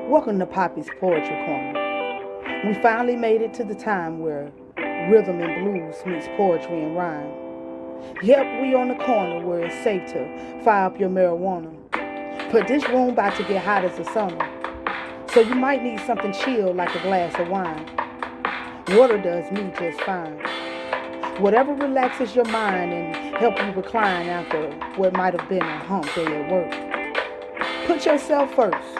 Welcome to Poppy's Poetry Corner. We finally made it to the time where rhythm and blues meets poetry and rhyme. Yep, we on the corner where it's safe to fire up your marijuana. But this room about to get hot as the summer, so you might need something chill like a glass of wine. Water does me just fine. Whatever relaxes your mind and help you recline after what might have been a hump day at work. Put yourself first.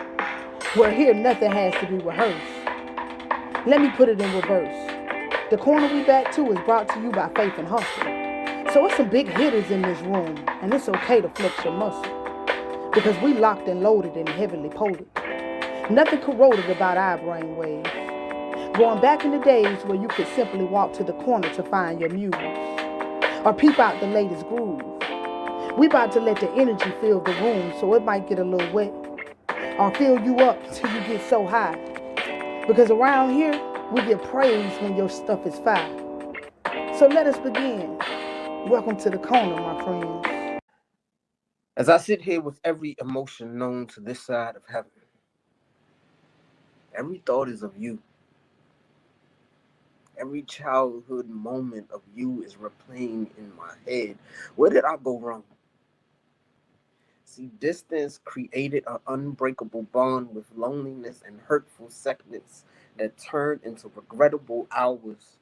Where here nothing has to be rehearsed. Let me put it in reverse. The corner we back to is brought to you by Faith and Hustle. So it's some big hitters in this room, and it's okay to flex your muscle. Because we locked and loaded and heavily potent. Nothing corroded about our brain waves. Going back in the days where you could simply walk to the corner to find your muse. Or peep out the latest groove. We about to let the energy fill the room so it might get a little wet. Or fill you up till you get so high. Because around here, we get praise when your stuff is fire. So let us begin. Welcome to the corner, my friends. As I sit here with every emotion known to this side of heaven, every thought is of you. Every childhood moment of you is replaying in my head. Where did I go wrong? See, distance created an unbreakable bond with loneliness and hurtful seconds that turned into regrettable hours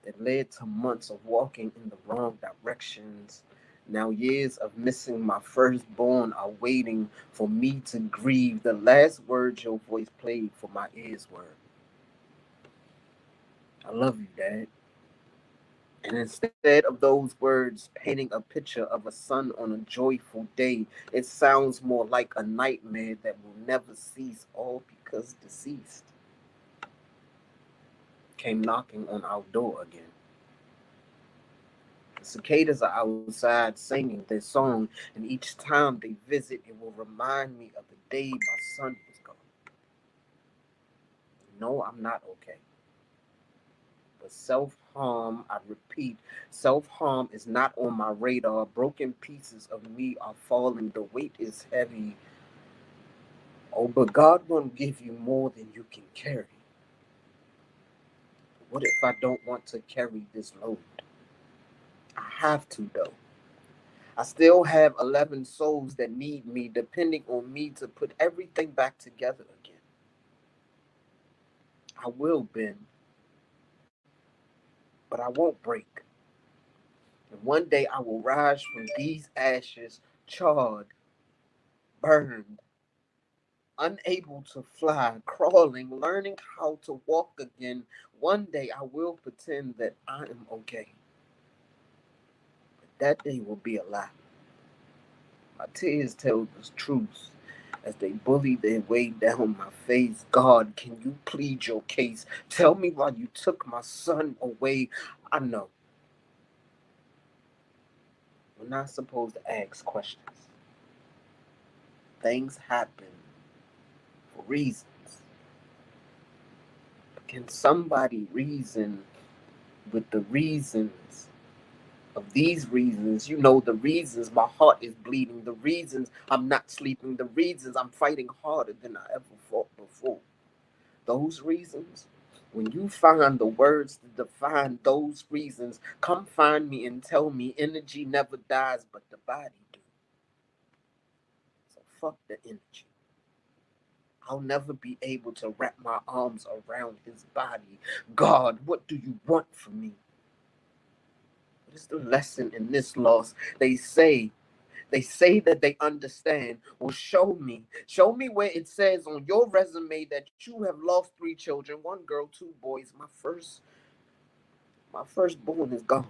that led to months of walking in the wrong directions. Now years of missing my firstborn are waiting for me to grieve. The last words your voice played for my ears were, I love you, Dad. And instead of those words painting a picture of a sun on a joyful day, it sounds more like a nightmare that will never cease, all because deceased came knocking on our door again. The cicadas are outside singing their song, and each time they visit, it will remind me of the day my son was gone. No, I'm not okay. But self harm, I repeat, self harm is not on my radar. Broken pieces of me are falling. The weight is heavy. Oh, but God won't give you more than you can carry. What if I don't want to carry this load? I have to, though. I still have 11 souls that need me, depending on me to put everything back together again. I will bend, but I won't break. And one day I will rise from these ashes, charred, burned, unable to fly, crawling, learning how to walk again. One day I will pretend that I am okay. But that day will be a lie. My tears tell the truth as they bully their way down my face. God, can you plead your case? Tell me why you took my son away. I know we're not supposed to ask questions. Things happen for reasons. But can somebody reason with the reasons of these reasons? You know, the reasons my heart is bleeding, the reasons I'm not sleeping, the reasons I'm fighting harder than I ever fought before. Those reasons, when you find the words to define those reasons, come find me and tell me energy never dies, but the body do. So fuck the energy. I'll never be able to wrap my arms around his body. God, what do you want from me? What is the lesson in this loss? They say that they understand. Well, show me. Show me where it says on your resume that you have lost 3 children, 1 girl, 2 boys. My firstborn is gone.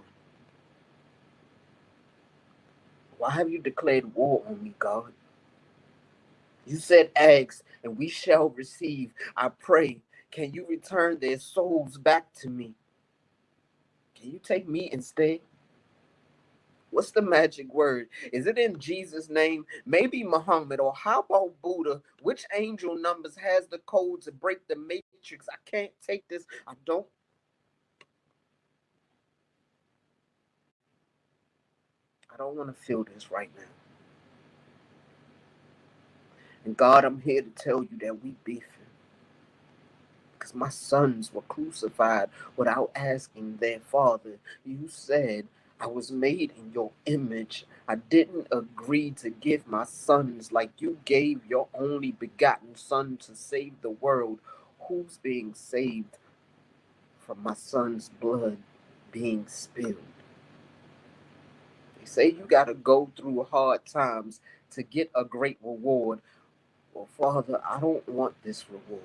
Why have you declared war on me, God? You said, ask, and we shall receive. I pray, can you return their souls back to me? Can you take me instead? What's the magic word? Is it in Jesus' name? Maybe Muhammad, or how about Buddha? Which angel numbers has the code to break the matrix? I can't take this. I don't want to feel this right now. And God, I'm here to tell you that we beefing. Because my sons were crucified without asking their father. You said, I was made in your image. I didn't agree to give my sons like you gave your only begotten son to save the world. Who's being saved from my son's blood being spilled? They say you got to go through hard times to get a great reward. Well, Father, I don't want this reward.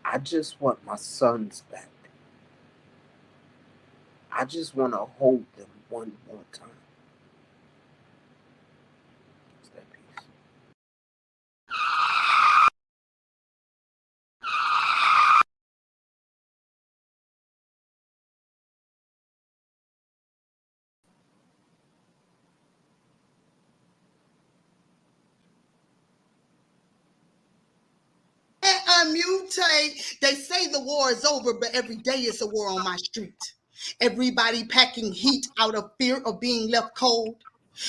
I just want my sons back. I just want to hold them one more time. It's that piece. Unmutate. They say the war is over, but every day it's a war on my street. Everybody packing heat out of fear of being left cold.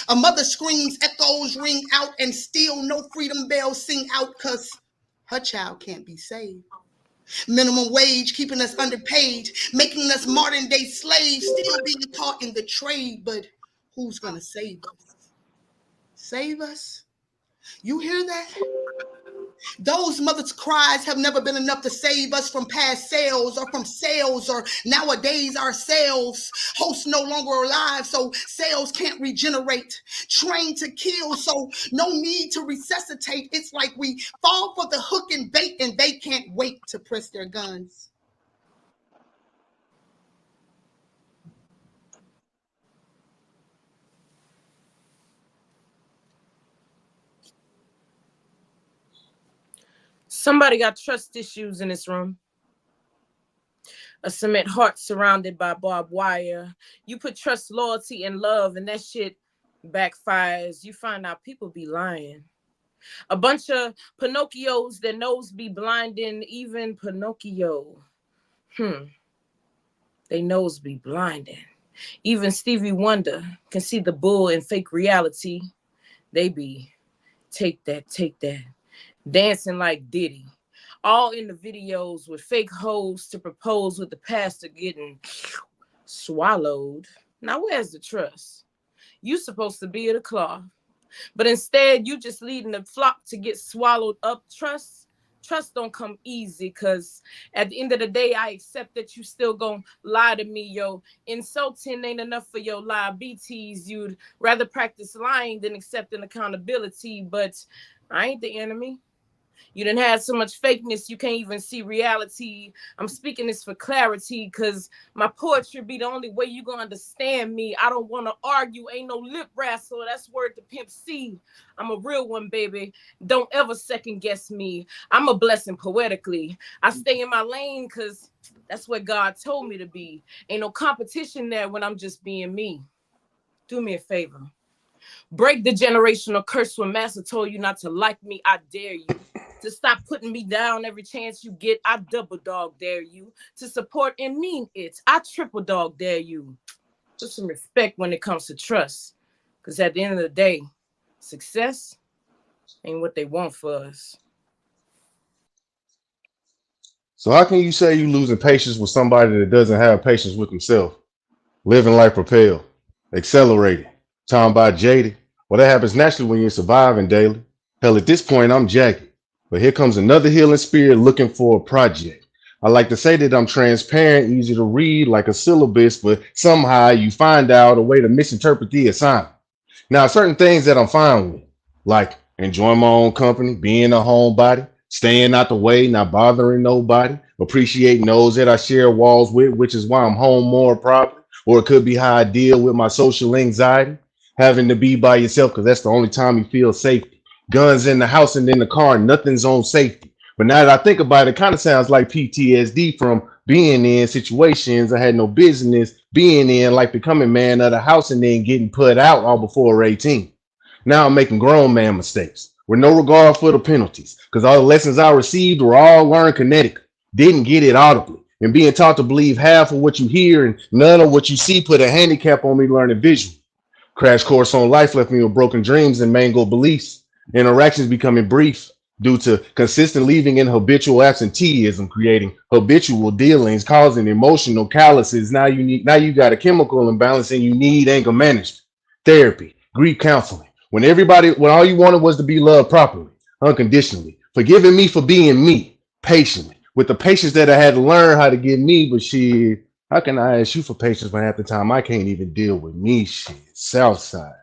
A mother screams, echoes ring out, and still no freedom bells sing out because her child can't be saved. Minimum wage keeping us underpaid, making us modern day slaves, still being caught in the trade. But who's gonna save us? Save us? You hear that? Those mothers' cries have never been enough to save us from past sales or from sales or nowadays ourselves. Hosts no longer alive, so cells can't regenerate. Trained to kill, so no need to resuscitate. It's like we fall for the hook and bait and they can't wait to press their guns. Somebody got trust issues in this room. A cement heart surrounded by barbed wire. You put trust, loyalty, and love, and that shit backfires. You find out people be lying. A bunch of Pinocchios, their nose be blinding. Even Pinocchio, they nose be blinding. Even Stevie Wonder can see the bull in fake reality. They be take that, dancing like Diddy. All in the videos with fake hoes to propose with the pastor getting swallowed. Now, where's the trust? You supposed to be at a cloth, but instead you just leading the flock to get swallowed up. Trust don't come easy, because at the end of the day, I accept that you still gonna lie to me. Yo, insulting ain't enough for your liabilities. You'd rather practice lying than accepting accountability, but I ain't the enemy. You done had so much fakeness, you can't even see reality. I'm speaking this for clarity, because my poetry be the only way you gonna understand me. I don't want to argue, ain't no lip wrestle. That's word to P.P.C. I'm a real one, baby. Don't ever second guess me. I'm a blessing poetically. I stay in my lane, because that's what God told me to be. Ain't no competition there when I'm just being me. Do me a favor. Break the generational curse when Master told you not to like me. I dare you to stop putting me down every chance you get. I double dog dare you to support and mean it. I triple dog dare you. Put some respect when it comes to trust, because at the end of the day, success ain't what they want for us. So how can you say you losing patience with somebody that doesn't have patience with himself? Living life propelled, accelerated, talking about jaded. Well, that happens naturally when you're surviving daily. Hell, at this point, I'm jagged. But here comes another healing spirit looking for a project. I like to say that I'm transparent, easy to read, like a syllabus, but somehow you find out a way to misinterpret the assignment. Now, certain things that I'm fine with, like enjoying my own company, being a homebody, staying out the way, not bothering nobody, appreciating those that I share walls with, which is why I'm home more probably. Or it could be how I deal with my social anxiety, having to be by yourself because that's the only time you feel safety. Guns in the house and in the car, nothing's on safety. But now that I think about it, it kind of sounds like PTSD from being in situations I had no business being in, like becoming man of the house and then getting put out all before 18. Now I'm making grown man mistakes with no regard for the penalties, because all the lessons I received were all learned kinetically, didn't get it audibly, and being taught to believe half of what you hear and none of what you see put a handicap on me learning visually. Crash course on life left me with broken dreams and mangled beliefs. Interactions becoming brief due to consistent leaving and habitual absenteeism, creating habitual dealings, causing emotional calluses. Now you got a chemical imbalance and you need anger managed. Therapy, grief counseling. When all you wanted was to be loved properly, unconditionally, forgiving me for being me, patiently, with the patience that I had to learn how to give me, but shit. How can I ask you for patience when half the time I can't even deal with me? Shit, Southside.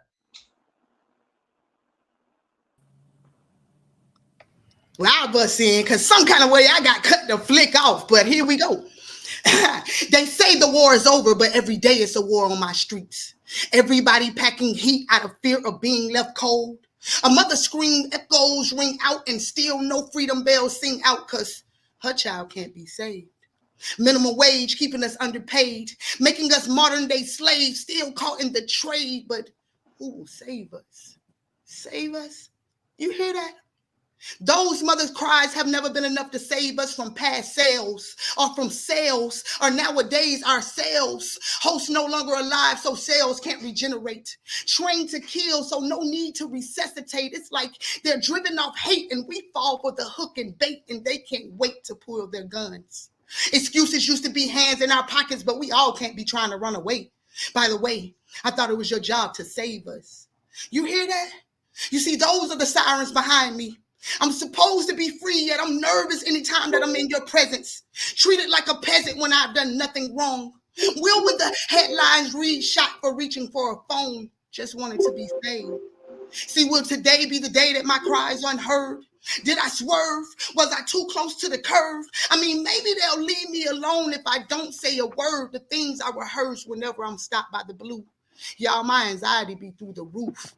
Well, I bust in because some kind of way I got cut the flick off, but here we go. They say the war is over, but every day it's a war on my streets. Everybody packing heat out of fear of being left cold. A mother scream echoes ring out and still no freedom bells sing out because her child can't be saved. Minimum wage keeping us underpaid, making us modern day slaves, still caught in the trade. But who will save us? Save us? You hear that? Those mothers' cries have never been enough to save us from past sales or from sales or nowadays ourselves. Hosts no longer alive, so cells can't regenerate. Trained to kill, so no need to resuscitate. It's like they're driven off hate and we fall for the hook and bait and they can't wait to pull their guns. Excuses used to be hands in our pockets, but we all can't be trying to run away. By the way, I thought it was your job to save us. You hear that? You see, those are the sirens behind me. I'm supposed to be free, yet I'm nervous anytime that I'm in your presence. Treated like a peasant when I've done nothing wrong. Will with the headlines read shot for reaching for a phone, just wanting to be saved. See, will today be the day that my cries unheard? Did I swerve? Was I too close to the curve? I mean, maybe they'll leave me alone if I don't say a word. The things I rehearse whenever I'm stopped by the blue. Y'all, my anxiety be through the roof.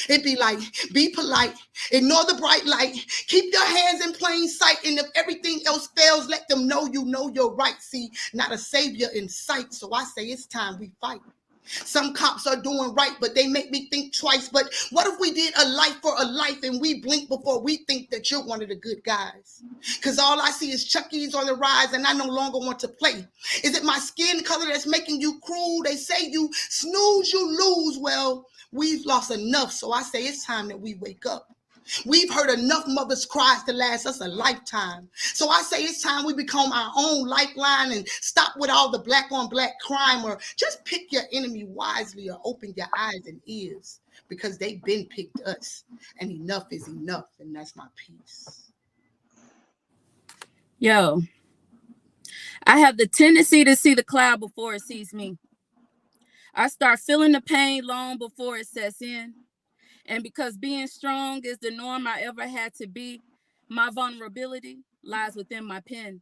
It be like, be polite, ignore the bright light, keep your hands in plain sight, and if everything else fails, let them know you know you're right. See, not a savior in sight, so I say it's time we fight. Some cops are doing right, but they make me think twice. But what if we did a life for a life and we blink before we think that you're one of the good guys? Because all I see is Chucky's on the rise and I no longer want to play. Is it my skin color that's making you cruel? They say you snooze, you lose. Well, we've lost enough, so I say it's time that we wake up. We've heard enough mothers' cries to last us a lifetime. So I say it's time we become our own lifeline and stop with all the black on black crime, or just pick your enemy wisely or open your eyes and ears because they've been picked us. And enough is enough. And that's my piece. Yo, I have the tendency to see the cloud before it sees me. I start feeling the pain long before it sets in. And because being strong is the norm I ever had to be, my vulnerability lies within my pen.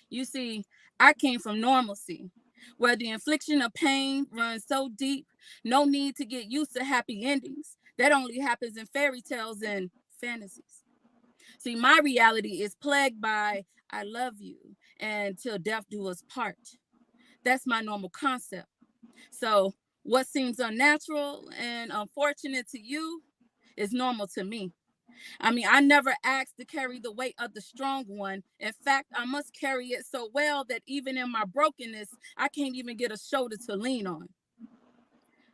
You see, I came from normalcy, where the infliction of pain runs so deep, no need to get used to happy endings. That only happens in fairy tales and fantasies. See, my reality is plagued by I love you and till death do us part. That's my normal concept. So what seems unnatural and unfortunate to you is normal to me. I mean, I never asked to carry the weight of the strong one. In fact, I must carry it so well that even in my brokenness, I can't even get a shoulder to lean on.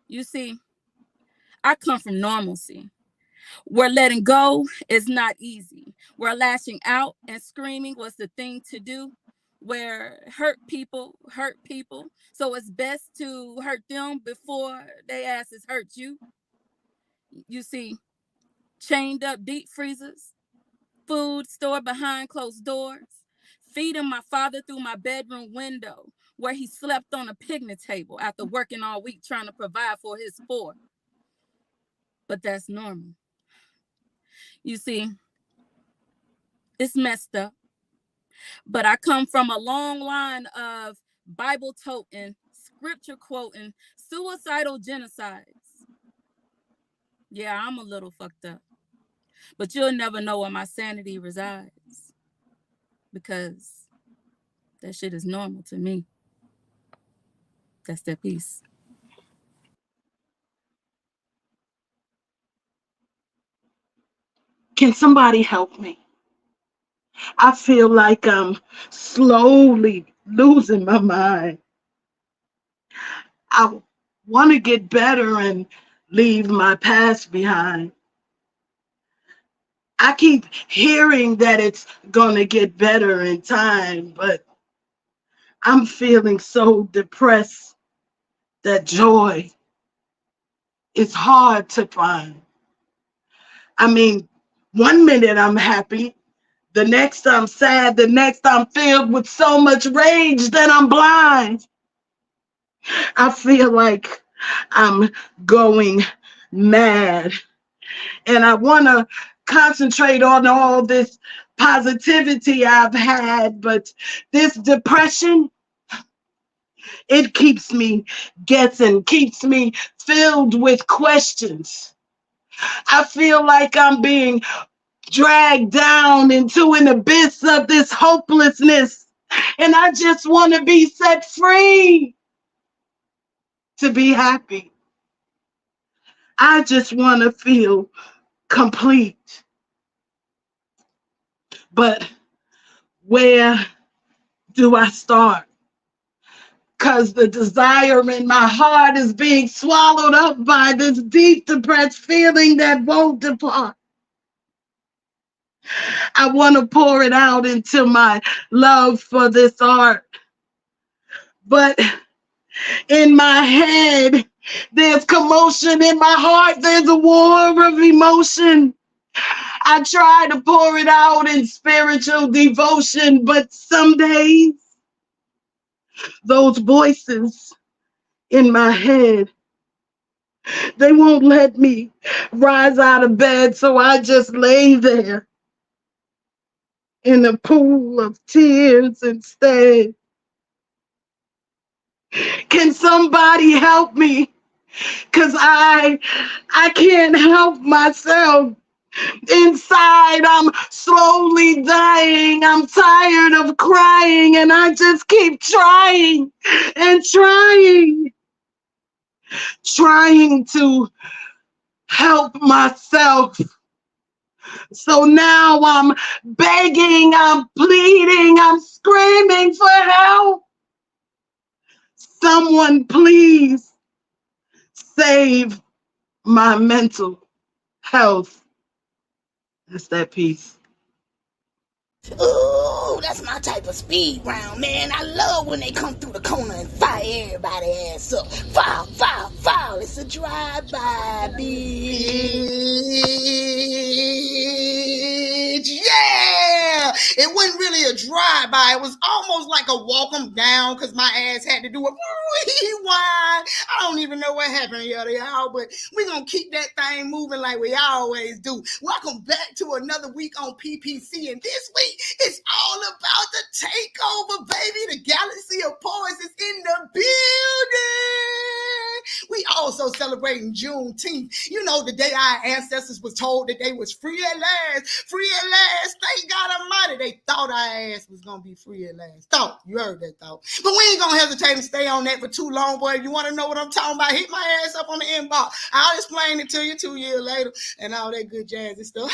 You see, I come from normalcy, where letting go is not easy, where lashing out and screaming was the thing to do, where hurt people. So it's best to hurt them before they asses hurt you. You see, chained up deep freezers, food stored behind closed doors, feeding my father through my bedroom window, where he slept on a picnic table after working all week trying to provide for his four. But that's normal. You see, it's messed up. But I come from a long line of Bible toting, scripture quoting, suicidal genocides. Yeah, I'm a little fucked up. But you'll never know where my sanity resides. Because that shit is normal to me. That's that piece. Can somebody help me? I feel like I'm slowly losing my mind. I want to get better and leave my past behind. I keep hearing that it's going to get better in time, but I'm feeling so depressed that joy is hard to find. I mean, one minute I'm happy, the next I'm sad, the next I'm filled with so much rage that I'm blind. I feel like I'm going mad. And I want to concentrate on all this positivity I've had, but this depression, it keeps me guessing, keeps me filled with questions. I feel like I'm being dragged down into an abyss of this hopelessness. And I just want to be set free to be happy. I just want to feel complete. But where do I start? Because the desire in my heart is being swallowed up by this deep depressed feeling that won't depart. I want to pour it out into my love for this art. But in my head, there's commotion. In my heart, there's a war of emotion. I try to pour it out in spiritual devotion, but some days, those voices in my head, they won't let me rise out of bed, so I just lay there in a pool of tears instead. Can somebody help me? Because I can't help myself. Inside, I'm slowly dying. I'm tired of crying, and I just keep trying and trying to help myself. So now I'm begging, I'm pleading, I'm screaming for help. Someone please save my mental health. That's that piece. Ooh, that's my type of speed round, man. I love when they come through the corner and fire everybody ass up. Foul, foul, foul. It's a drive-by, bitch. Yeah! It wasn't really a drive-by. It was almost like a walk 'em down because my ass had to do a rewind. I don't even know what happened, y'all, but we're going to keep that thing moving like we always do. Welcome back to another week on P.P.C. And this week, it's all about the takeover, baby. The galaxy of poets is in the building. We also celebrating Juneteenth. You know, the day our ancestors was told that they was free at last. Free at last. Thank God Almighty. They thought our ass was going to be free at last. Thought. You heard that thought. But we ain't going to hesitate and stay on that for too long, boy. If you want to know what I'm talking about, hit my ass up on the inbox. I'll explain it to you 2 years later and all that good jazzy stuff.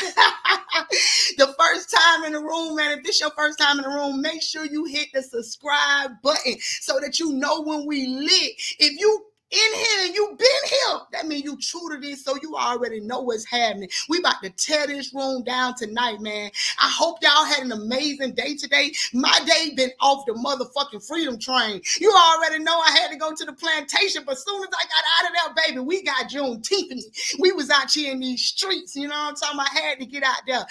The first time in the room, man, if this your first time in the room, make sure you hit the subscribe button so that you know when we lit. If you in here and you been here, that means you true to this, so you already know what's happening. We about to tear this room down tonight, man. I hope y'all had an amazing day today. My day been off the motherfucking freedom train. You already know I had to go to the plantation, but as soon as I got out of there, baby, we got Juneteenth. We was out here in these streets, you know what I'm talking about? I had to get out there. And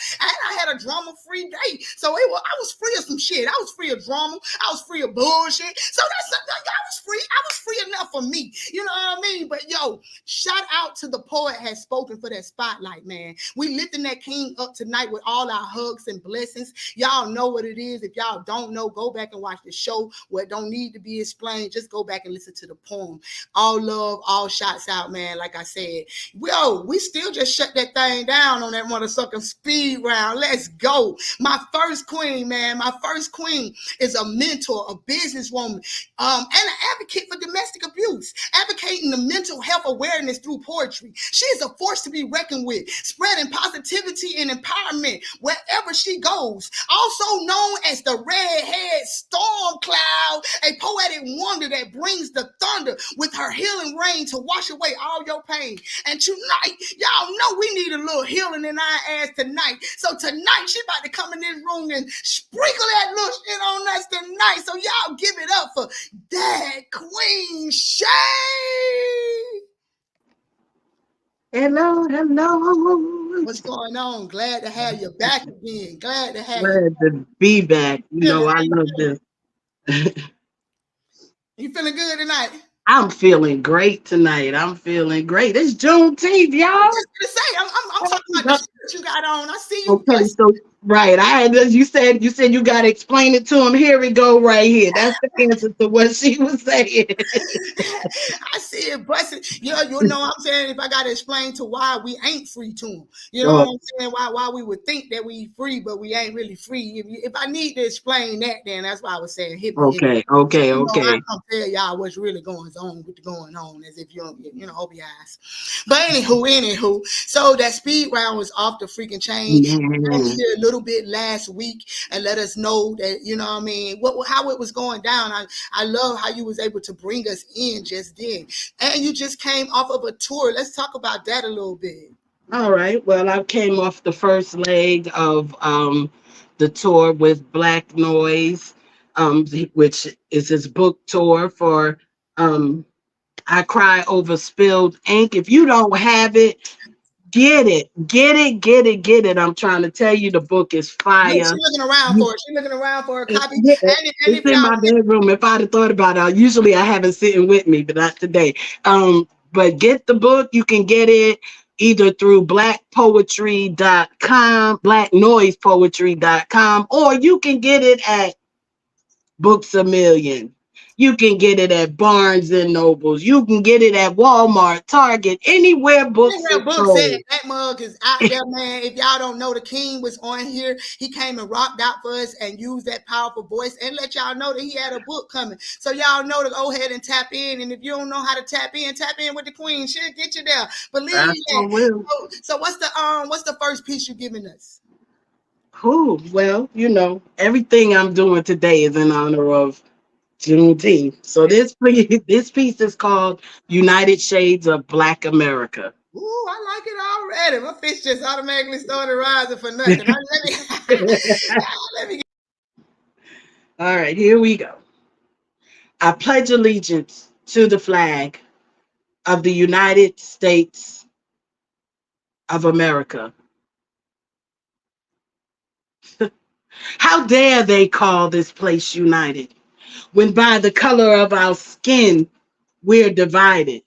I had a drama-free day. So I was free of some shit. I was free of drama. I was free of bullshit. So that's something. I was free. I was free enough for me. You know what I mean? But yo, shout out to the poet has spoken for that spotlight, man. We lifting that king up tonight with all our hugs and blessings. Y'all know what it is. If y'all don't know, go back and watch the show where it don't need to be explained. Just go back and listen to the poem. All love, all shots out, man. Like I said, yo, we still just shut that thing down on that motherfucking speed round. Let's go. My first queen, man. My first queen is a mentor, a businesswoman, and an advocate for domestic abuse. advocating the mental health awareness through poetry. She is a force to be reckoned with, spreading positivity and empowerment wherever she goes. Also known as the redhead storm cloud, a poetic wonder that brings the thunder with her healing rain to wash away all your pain. And tonight, y'all know we need a little healing in our ass tonight. So tonight, she about to come in this room and sprinkle that little shit on us tonight. So y'all give it up for that Queen Shay. Hello, hello. What's going on? Glad to have you back again. Glad to have you. Glad to be back. You know, I love this. You feeling good tonight? I'm feeling great tonight. I'm feeling great. It's Juneteenth, y'all. I was just gonna say, I'm talking about the shit that you got on. I see you. Okay, so right, you said you got to explain it to him. Here we go, right here. That's the answer to what she was saying. I see it busting. You know what I'm saying? If I gotta explain to why we ain't free to them, you know what I'm saying? Why we would think that we free, but we ain't really free. If I need to explain that, then that's why I was saying hit me. Okay. I come tell y'all what's really going on, as if you don't, open your eyes. But anywho, so that speed round was off the freaking chain. Mm-hmm. Here a little bit last week and let us know that, how it was going down. I love how you was able to bring us in just then. And you just came off of a tour. Let's talk about that a little bit. All right. Well, I came off the first leg of the tour with Black Noise, which is his book tour for I Cry Over Spilled Ink. If you don't have it, get it. I'm trying to tell you, the book is fire. She's looking around for it. She's looking around for a copy. Yeah, it's in my bedroom. If I'd have thought about it, usually I have it sitting with me, but not today. But get the book. You can get it either through blackpoetry.com, blacknoisepoetry.com, or you can get it at Books A Million. You can get it at Barnes and Nobles. You can get it at Walmart, Target, anywhere books are sold. That mug is out there, man. If y'all don't know, the King was on here. He came and rocked out for us and used that powerful voice and let y'all know that he had a book coming. So y'all know to go ahead and tap in. And if you don't know how to tap in with the Queen. She'll get you there. Believe that. So what's the first piece you're giving us? Cool. Well, everything I'm doing today is in honor of Juneteenth. So this piece is called United Shades of Black America. Ooh, I like it already. My fish just automatically started rising for nothing. Let me get... All right, here we go. I pledge allegiance to the flag of the United States of America. How dare they call this place united, when by the color of our skin we're divided?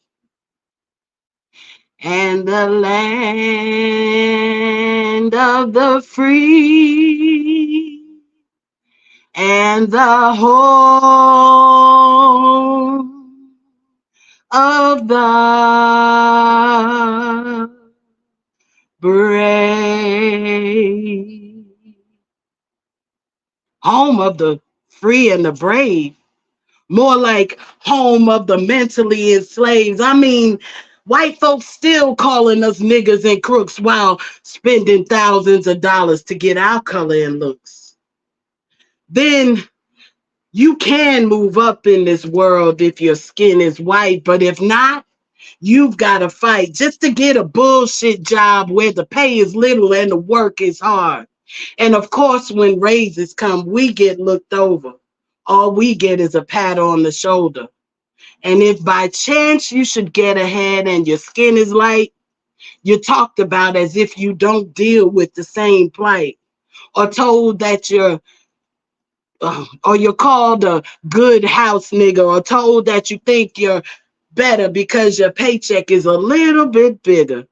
And the land of the free and the home of the brave. Home of the free and the brave. More like home of the mentally enslaved. I mean, white folks still calling us niggas and crooks while spending thousands of dollars to get our color and looks. Then you can move up in this world if your skin is white, but if not, you've got to fight just to get a bullshit job where the pay is little and the work is hard. And of course, when raises come, we get looked over. All we get is a pat on the shoulder. And if by chance you should get ahead and your skin is light, you're talked about as if you don't deal with the same plight, or told that you're called a good house nigga, or told that you think you're better because your paycheck is a little bit bigger.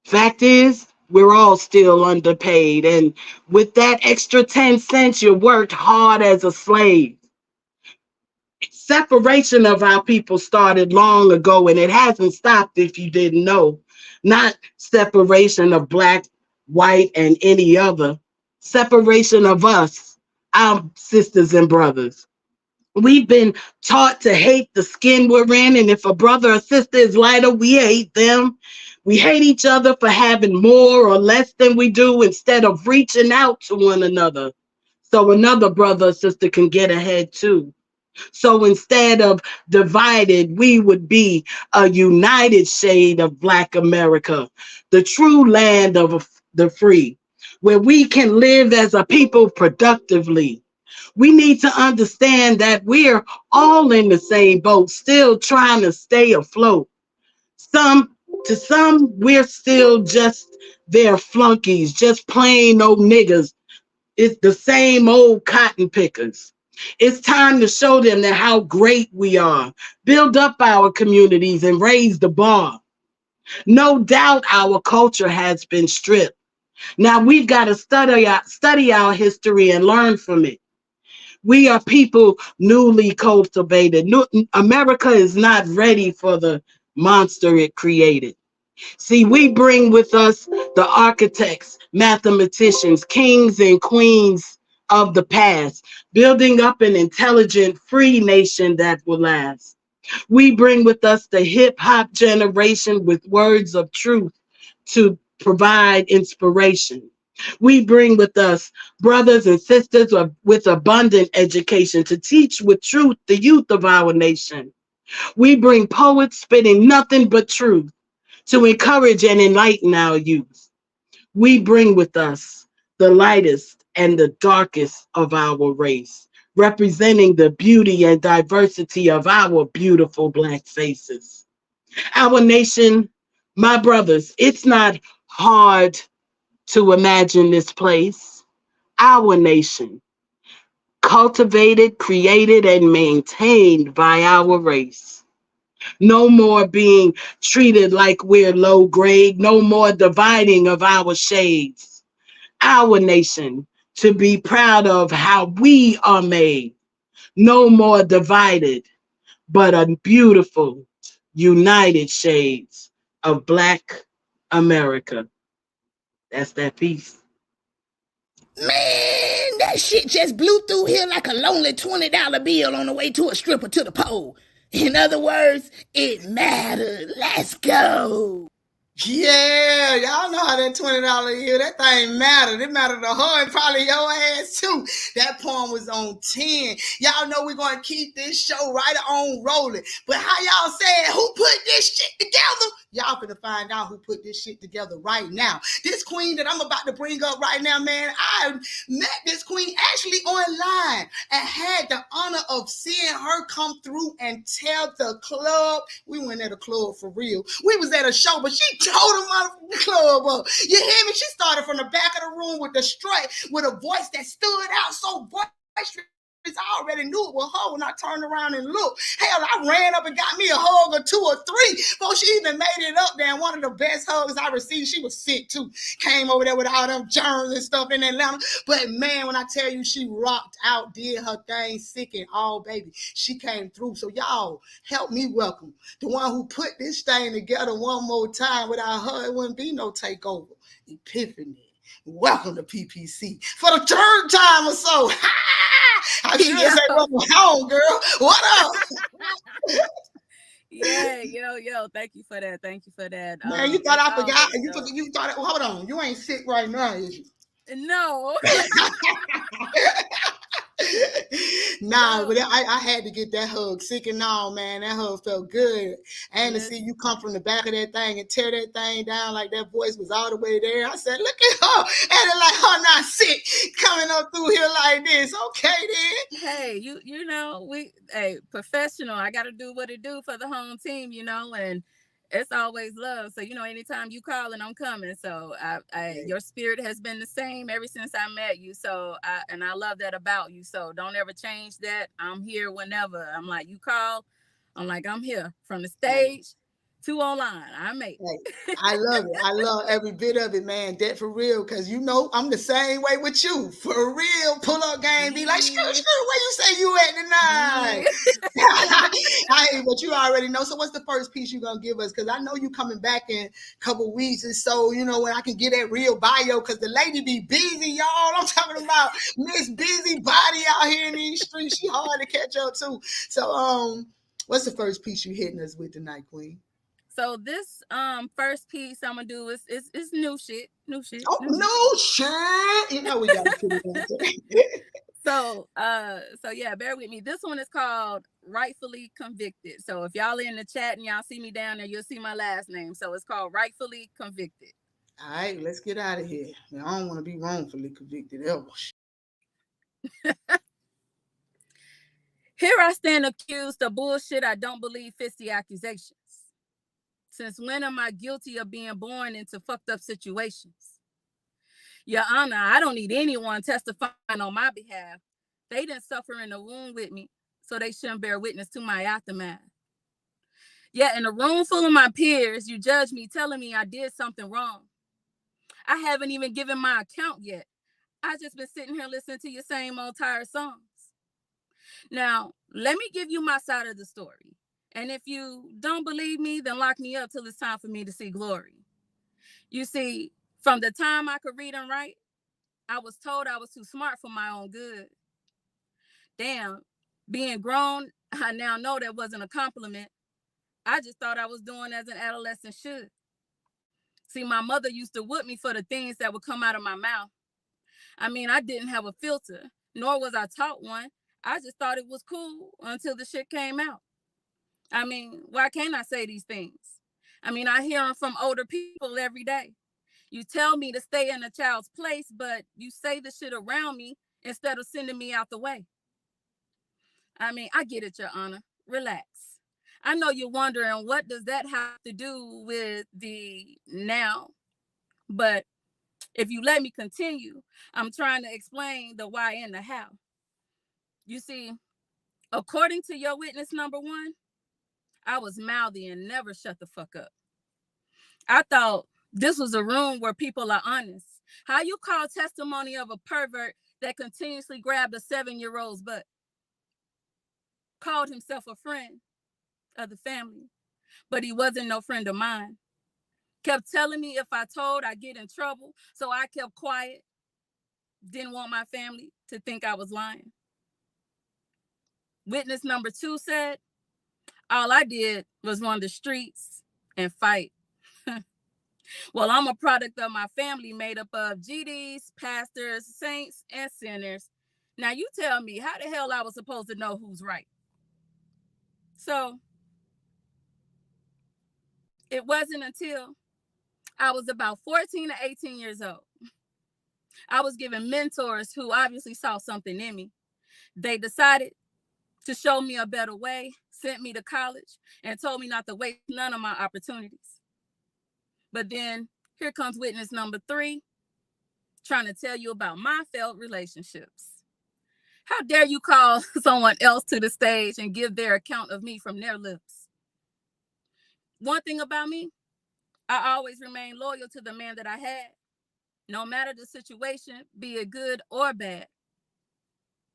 Fact is, we're all still underpaid. And with that extra 10 cents, you worked hard as a slave. Separation of our people started long ago, and it hasn't stopped if you didn't know. Not separation of black, white, and any other. Separation of us, our sisters and brothers. We've been taught to hate the skin we're in, and if a brother or sister is lighter, we hate them. We hate each other for having more or less than we do instead of reaching out to one another so another brother or sister can get ahead too. So instead of divided, we would be a united shade of Black America, the true land of the free, where we can live as a people productively. We need to understand that we're all in the same boat, still trying to stay afloat. Some to some, we're still just their flunkies, just plain old niggas. It's the same old cotton pickers. It's time to show them that how great we are, build up our communities and raise the bar. No doubt our culture has been stripped. Now we've got to study our history and learn from it. We are people newly cultivated. America is not ready for the monster it created. See, we bring with us the architects, mathematicians, kings and queens of the past, building up an intelligent, free nation that will last. We bring with us the hip hop generation with words of truth to provide inspiration. We bring with us brothers and sisters with abundant education to teach with truth the youth of our nation. We bring poets spitting nothing but truth to encourage and enlighten our youth. We bring with us the lightest and the darkest of our race, representing the beauty and diversity of our beautiful Black faces. Our nation, my brothers, it's not hard to imagine this place. Our nation, cultivated, created, and maintained by our race. No more being treated like we're low grade. No more dividing of our shades. Our nation to be proud of how we are made. No more divided, but a beautiful, united shades of Black America. That's that piece. Man, that shit just blew through here like a lonely $20 bill on the way to a stripper to the pole. In other words, it mattered. Let's go. Yeah, y'all know how that $20 a year, that thing mattered. It mattered to her and probably your ass too. That poem was on 10. Y'all know we're going to keep this show right on rolling. But how y'all saying, who put this shit together? Y'all finna find out who put this shit together right now. This queen that I'm about to bring up right now, man, I met this queen actually online and had the honor of seeing her come through and tell the club. We went at a club for real. We was at a show, but she told the motherfucking club up. You hear me? She started from the back of the room with a voice that stood out so boisterous. I already knew it was her when I turned around and looked. Hell, I ran up and got me a hug or two or three before she even made it up there. And one of the best hugs I received, she was sick too. Came over there with all them germs and stuff in Atlanta. But man, when I tell you she rocked out, did her thing, sick and all, baby, she came through. So y'all, help me welcome the one who put this thing together one more time. Without her, it wouldn't be no takeover. Epiphany. Welcome to P.P.C. for the third time or so. I should say welcome home, girl. What up? Yeah, yo, thank you for that. Thank you for that. Man, you thought I forgot? You thought, hold on, you ain't sick right now, is you? No. Nah, no. But I had to get that hug. Sick and all, man. That hug felt good. And to see you come from the back of that thing and tear that thing down like that voice was all the way there. I said, look at her. And it like her not sick coming up through here like this. Okay, then. Hey, you know, professional. I got to do what it do for the home team, and it's always love. So, anytime you calling, I'm coming. So your spirit has been the same ever since I met you. So I love that about you. So don't ever change that. I'm here whenever. I'm like, you call, I'm like, I'm here from the stage 2 online. I made Hey, I love it. I love every bit of it, man. That for real, because you know I'm the same way with you. For real, pull up game, be like, screw, Yeah. where you say you at tonight? Hey, but you already know. So what's the first piece you gonna give us? Because I know you coming back in a couple weeks, and so you know when I can get that real bio, because the lady be busy, y'all. I'm talking about Miss Busy Body out here in these streets. She hard to catch up to. So what's the first piece you hitting us with tonight, Queen? So this first piece I'm gonna do is new shit. New shit. Oh New shit. no, shit! You know we got to put it on today. So yeah, bear with me. This one is called Rightfully Convicted. So if y'all in the chat and y'all see me down there, you'll see my last name. So it's called Rightfully Convicted. All right, let's get out of here. I don't want to be wrongfully convicted ever. Here I stand accused of bullshit I don't believe fits the accusations. Since when am I guilty of being born into fucked up situations? Your Honor, I don't need anyone testifying on my behalf. They didn't suffer in the womb with me, so they shouldn't bear witness to my aftermath. Yet in a room full of my peers, you judge me telling me I did something wrong. I haven't even given my account yet. I just been sitting here listening to your same old tired songs. Now, let me give you my side of the story. And if you don't believe me, then lock me up till it's time for me to see glory. You see, from the time I could read and write, I was told I was too smart for my own good. Damn, being grown, I now know that wasn't a compliment. I just thought I was doing as an adolescent should. See, my mother used to whip me for the things that would come out of my mouth. I mean, I didn't have a filter, nor was I taught one. I just thought it was cool until the shit came out. I mean, why can't I say these things? I mean, I hear them from older people every day. You tell me to stay in a child's place, but you say the shit around me instead of sending me out the way. I mean, I get it, Your Honor. Relax. I know you're wondering, what does that have to do with the now? But if you let me continue, I'm trying to explain the why and the how. You see, according to your witness number 1, I was mouthy and never shut the fuck up. I thought this was a room where people are honest. How you call testimony of a pervert that continuously grabbed a 7-year-old's butt? Called himself a friend of the family, but he wasn't no friend of mine. Kept telling me if I told, I'd get in trouble, so I kept quiet. Didn't want my family to think I was lying. Witness number 2 said, all I did was run the streets and fight. Well, I'm a product of my family made up of GDs, pastors, saints, and sinners. Now you tell me how the hell I was supposed to know who's right. So it wasn't until I was about 14 to 18 years old. I was given mentors who obviously saw something in me. They decided to show me a better way, sent me to college, and told me not to waste none of my opportunities. But then here comes witness number 3, trying to tell you about my failed relationships. How dare you call someone else to the stage and give their account of me from their lips? One thing about me, I always remain loyal to the man that I had, no matter the situation, be it good or bad.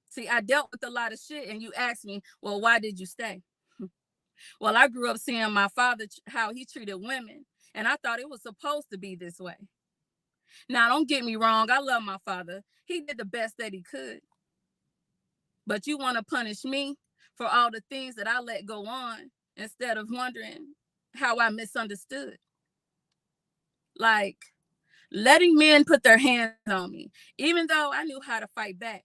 See, I dealt with a lot of shit, and you asked me, well, why did you stay? Well, I grew up seeing my father, how he treated women, and I thought it was supposed to be this way. Now, don't get me wrong, I love my father. He did the best that he could. But you want to punish me for all the things that I let go on instead of wondering how I misunderstood. Like letting men put their hands on me, even though I knew how to fight back.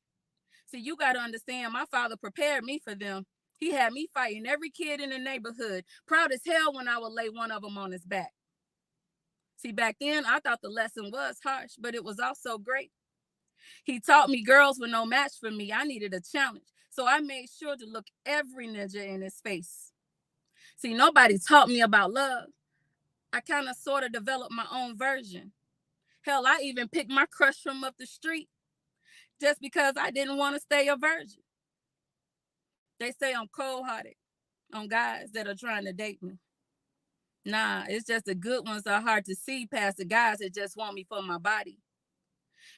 See, you got to understand, my father prepared me for them. He had me fighting every kid in the neighborhood, proud as hell when I would lay one of them on his back. See, back then, I thought the lesson was harsh, but it was also great. He taught me girls were no match for me. I needed a challenge. So I made sure to look every ninja in his face. See, nobody taught me about love. I kind of sort of developed my own version. Hell, I even picked my crush from up the street just because I didn't want to stay a virgin. They say I'm cold-hearted on guys that are trying to date me. Nah, it's just the good ones are hard to see past the guys that just want me for my body.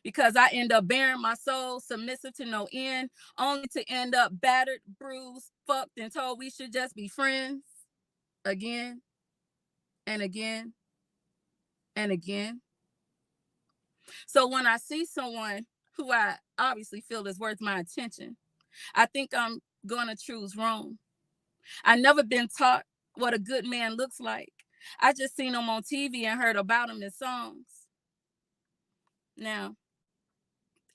Because I end up bearing my soul, submissive to no end, only to end up battered, bruised, fucked, and told we should just be friends again and again and again. So when I see someone who I obviously feel is worth my attention, I think I'm going to choose wrong. I never been taught what a good man looks like. I just seen him on TV and heard about him in songs. Now,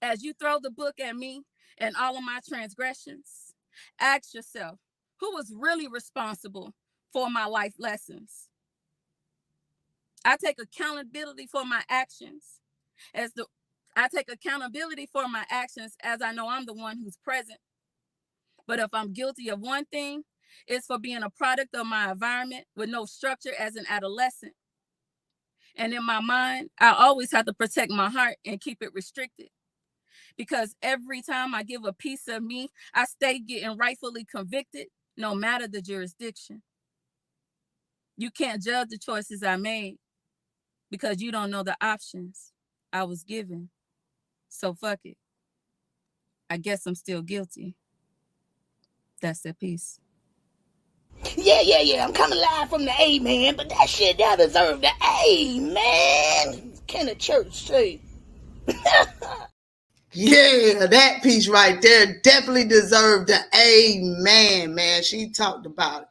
as you throw the book at me and all of my transgressions, ask yourself, who was really responsible for my life lessons? I take accountability for my actions as I know I'm the one who's present. But if I'm guilty of one thing, it's for being a product of my environment with no structure as an adolescent. And in my mind, I always have to protect my heart and keep it restricted. Because every time I give a piece of me, I stay getting rightfully convicted, no matter the jurisdiction. You can't judge the choices I made because you don't know the options I was given. So fuck it. I guess I'm still guilty. That's the piece. Yeah. I'm coming live from the A, man. But that shit, that deserved the A, man. Can the church say? Yeah, that piece right there definitely deserved the amen, man. She talked about it.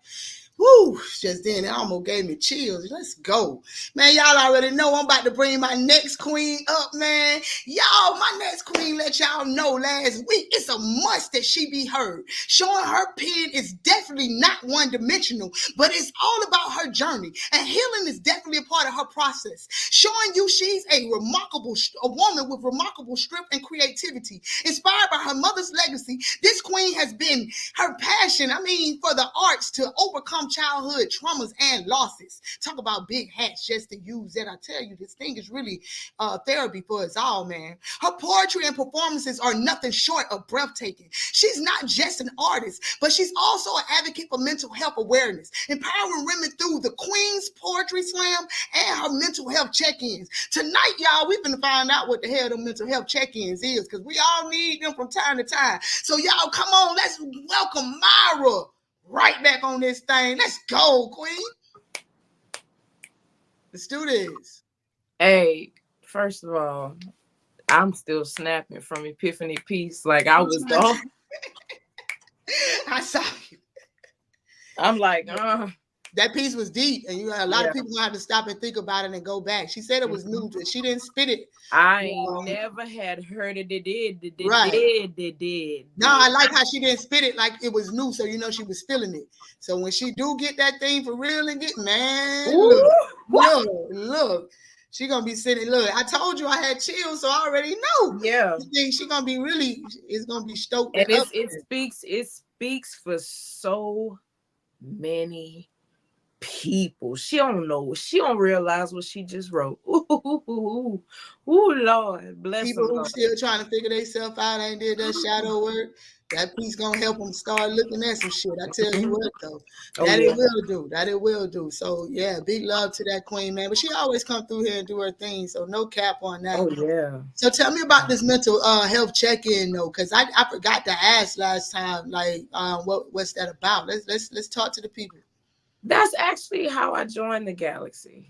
Woo, just then it almost gave me chills. Let's go. Man, y'all already know I'm about to bring my next queen up, man. Y'all, my next queen let y'all know last week it's a must that she be heard. Showing her pen is definitely not one-dimensional, but it's all about her journey. And healing is definitely a part of her process. Showing you she's a woman with remarkable strength and creativity. Inspired by her mother's legacy, this queen has been her passion, for the arts to overcome childhood traumas and losses. Talk about big hats just to use that. I tell you, this thing is really therapy for us all, man. Her poetry and performances are nothing short of breathtaking. She's not just an artist, but she's also an advocate for mental health awareness, empowering women through the Queen's Poetry Slam and her mental health check-ins. Tonight, y'all, we're going to find out what the hell the mental health check-ins is, because we all need them from time to time. So y'all, come on, let's welcome Myra right back on this thing. Let's go, Queen. Let's do this. Hey, first of all, I'm still snapping from Epiphany Peace. Like I was gone. I saw you. I'm like, That piece was deep, and you had a lot of people have to stop and think about it and go back. She said it was new. She didn't spit it. I ain't never had heard it. It did. No, I like how she didn't spit it like it was new, so you know she was feeling it. So when she do get that thing for real and get, man, look. She gonna be sitting. Look, I told you I had chills, so I already know. Yeah, she gonna be really. It's gonna be stoked. And it speaks for so many people. She don't know. She don't realize what she just wrote. Ooh, Lord, bless people them, who still trying to figure themselves out, ain't did that shadow work. That piece gonna help them start looking at some shit. I tell you what, though, it will do. So yeah, big love to that queen, man. But she always come through here and do her thing. So no cap on that. Oh yeah. So tell me about this mental health check-in though, because I forgot to ask last time. Like, what's that about? Let's talk to the people. That's actually how I joined the Galaxy.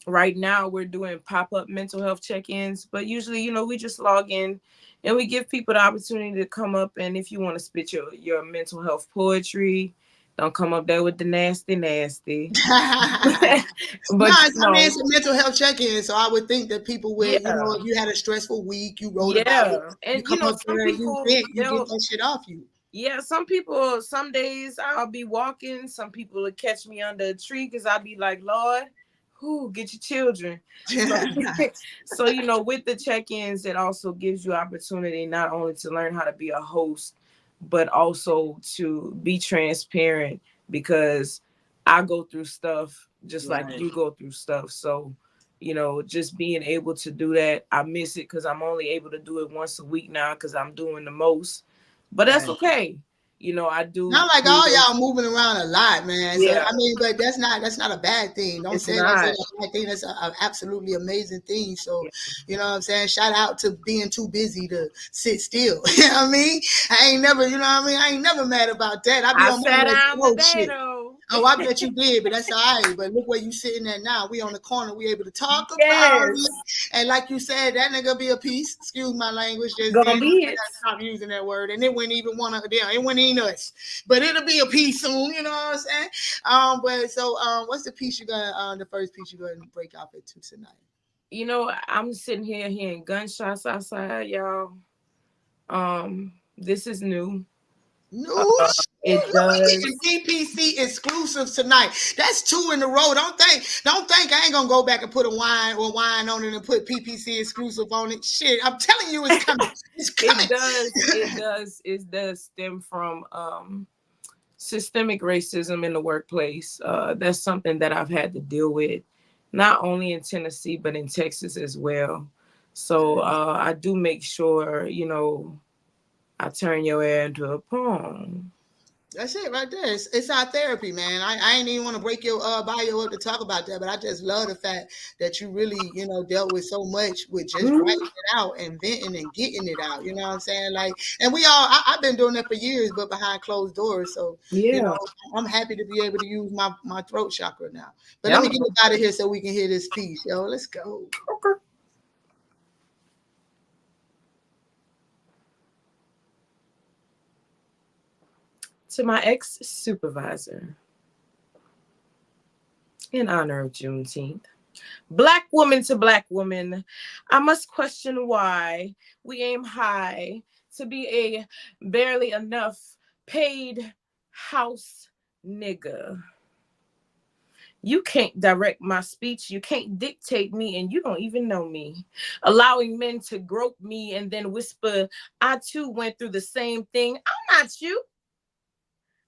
Right now we're doing pop-up mental health check-ins, but usually, we just log in and we give people the opportunity to come up, and if you want to spit your mental health poetry, don't come up there with the nasty. But it's a mental health check-in, so I would think that people would, if you had a stressful week, you wrote about it, and you come up there and you get that shit off you. Yeah, some people, some days I'll be walking, some people will catch me under a tree because I'll be like, Lord, get your children. So, with the check-ins, it also gives you opportunity not only to learn how to be a host, but also to be transparent, because I go through stuff just like you go through stuff. So, just being able to do that, I miss it because I'm only able to do it once a week now because I'm doing the most. But that's okay. I do. Not like all y'all moving around a lot, man. So Yeah. I mean, but that's not a bad thing. Don't It's say that's not. a bad thing. That's an absolutely amazing thing. So Yeah. you know what I'm saying? Shout out to being too busy to sit still. You know what I mean? I ain't never, you know what I mean? I ain't never mad about that. I be I on my sat little down slow today shit. though. Oh, I bet you did, but that's all right. But look where you sitting at now. We on the corner. We able to talk about it. Yes. And like you said, that nigga be a piece. Excuse my language. Just Gonna then. be I it. gotta stop using that word. And it wouldn't even want to. It wouldn't even us. But it'll be a piece soon. You know what I'm saying? But so what's the piece you got? The first piece you going to break out into tonight? I'm sitting here hearing gunshots outside, y'all. This is new. No shit. It does. We getting P.P.C exclusives tonight. That's 2 in a row. Don't think I ain't gonna go back and put a wine on it and put P.P.C exclusive on it. Shit, I'm telling you, it's coming. It's coming. It does stem from systemic racism in the workplace. That's something that I've had to deal with, not only in Tennessee but in Texas as well. So I do make sure, I turn your air into a poem. That's it right there. It's our therapy, man. I ain't even want to break your bio up to talk about that, but I just love the fact that you really, dealt with so much with just writing it out and venting and getting it out. You know what I'm saying? Like, and we all, I've been doing that for years, but behind closed doors. So, Yeah. I'm happy to be able to use my throat chakra now. But let me get out of here so we can hear this piece. Yo, let's go. Okay. To my ex-supervisor, in honor of Juneteenth. Black woman to black woman, I must question why we aim high to be a barely enough paid house nigga. You can't direct my speech, you can't dictate me, and you don't even know me. Allowing men to grope me and then whisper, I too went through the same thing. I'm not you.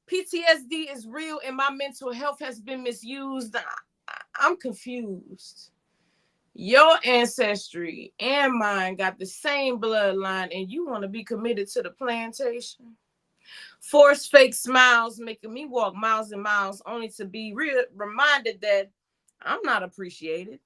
PTSD is real and my mental health has been misused. I'm confused. Your ancestry and mine got the same bloodline and you want to be committed to the plantation. Force fake smiles, making me walk miles and miles only to be reminded that I'm not appreciated.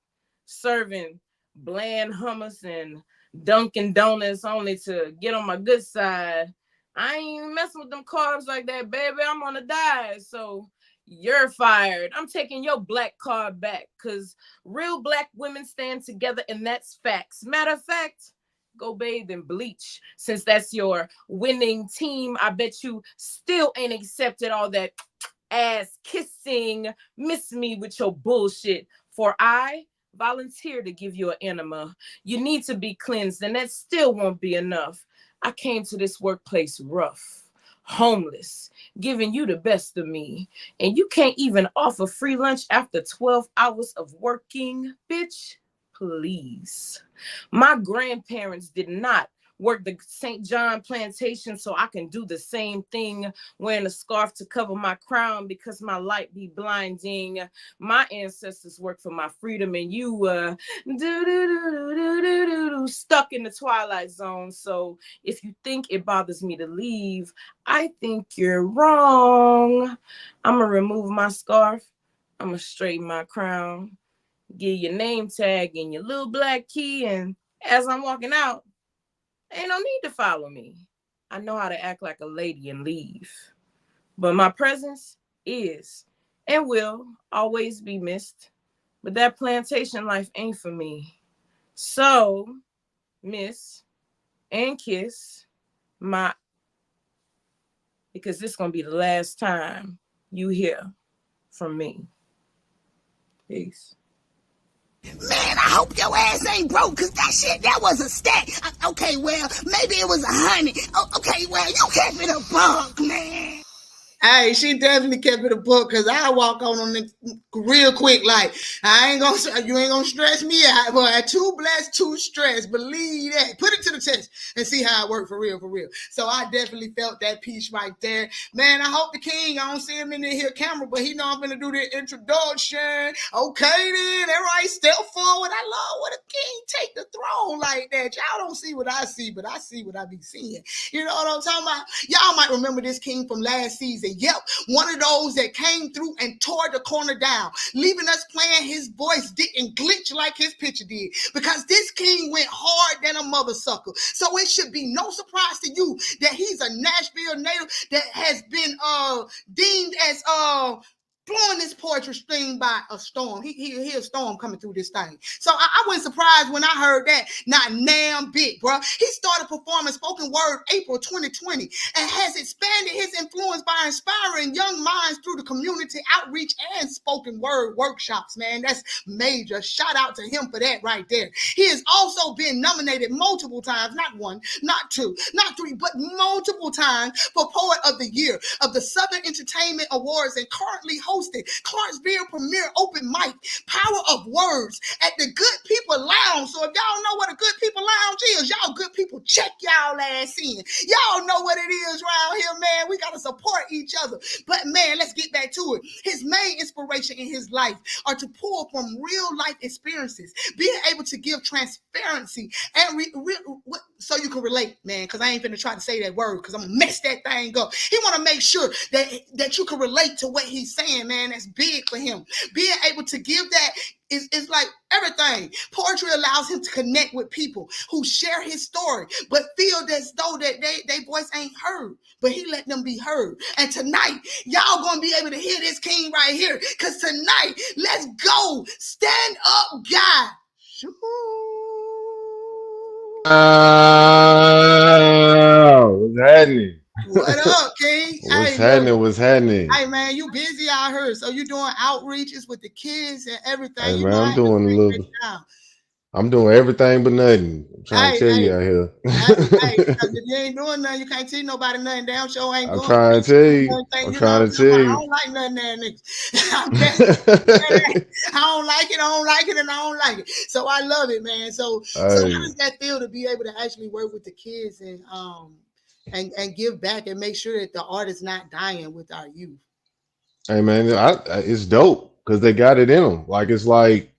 Serving bland hummus and Dunkin' Donuts only to get on my good side. I ain't even messing with them carbs like that, baby. I'm on a diet, so you're fired. I'm taking your black card back because real black women stand together and that's facts. Matter of fact, go bathe in bleach. Since that's your winning team, I bet you still ain't accepted all that ass kissing. Miss me with your bullshit. For I volunteer to give you an enema. You need to be cleansed and that still won't be enough. I came to this workplace rough, homeless, giving you the best of me. And you can't even offer free lunch after 12 hours of working, bitch. Please. My grandparents did not work the St. John plantation so I can do the same thing, wearing a scarf to cover my crown because my light be blinding. My ancestors worked for my freedom and you stuck in the twilight zone. So if you think it bothers me to leave, I think you're wrong. I'm gonna remove my scarf. I'm gonna straighten my crown, get your name tag and your little black key, and as I'm walking out, ain't no need to follow me. I know how to act like a lady and leave. But my presence is and will always be missed. But that plantation life ain't for me. So, miss and kiss my, because this is going to be the last time you hear from me. Peace. Man, I hope your ass ain't broke, cause that was a stack. Okay, well, maybe it was 100. Okay, well, you kept it a buck, man. Hey, she definitely kept it a book because I walk on it real quick. Like you ain't gonna stress me out. Boy, too blessed, too stressed. Believe that. Put it to the test and see how it worked for real, for real. So I definitely felt that piece right there, man. I hope the king. I don't see him in the here camera, but he know I'm gonna do the introduction. Okay, then, all right, step forward. I love when a king take the throne like that. Y'all don't see what I see, but I see what I be seeing. You know what I'm talking about? Y'all might remember this king from last season. Yep, one of those that came through and tore the corner down, leaving us playing his voice didn't glitch like his picture did, because this king went hard than a mother sucker. So it should be no surprise to you that he's a Nashville native that has been deemed as blowing this poetry stream by a storm. He a storm coming through this thing. So I wasn't surprised when I heard that. Not damn bit, bro. He started performing spoken word April 2020 and has expanded his influence by inspiring young minds through the community outreach and spoken word workshops, man. That's major. Shout out to him for that right there. He has also been nominated multiple times, not one, not two, not three, but multiple times for Poet of the Year of the Southern Entertainment Awards, and currently hosted Clarksville Premier Open Mic Power of Words at the Good People Lounge. So if y'all know what a Good People Lounge is, y'all good people, check y'all ass in. Y'all know what it is around here, man. We got to support each other. But man, let's get back to it. His main inspiration in his life are to pull from real life experiences, being able to give transparency and so you can relate, man, because I ain't finna try to say that word because I'm gonna mess that thing up. He want to make sure that you can relate to what he's saying, man. That's big for him. Being able to give that is like everything. Poetry allows him to connect with people who share his story but feel as though that they voice ain't heard, but he let them be heard. And tonight, y'all gonna be able to hear this king right here, because tonight, let's go. Stand up, guy. What's happening? What up, King? What's happening? What's happening? Hey, man, you busy out here. So you doing outreaches with the kids and everything. Hey, you man, know, I'm doing a little. I'm doing everything but nothing. I'm trying to tell you out here. If you ain't doing nothing, you can't tell nobody nothing. Damn sure ain't I'm doing trying to tell you. I'm trying to tell you. I don't like nothing there, niggas. I don't like it, and I don't like it. So I love it, man. So how does that feel to be able to actually work with the kids and give back and make sure that the art is not dying with our youth? Hey, man, it's dope because they got it in them. Like it's like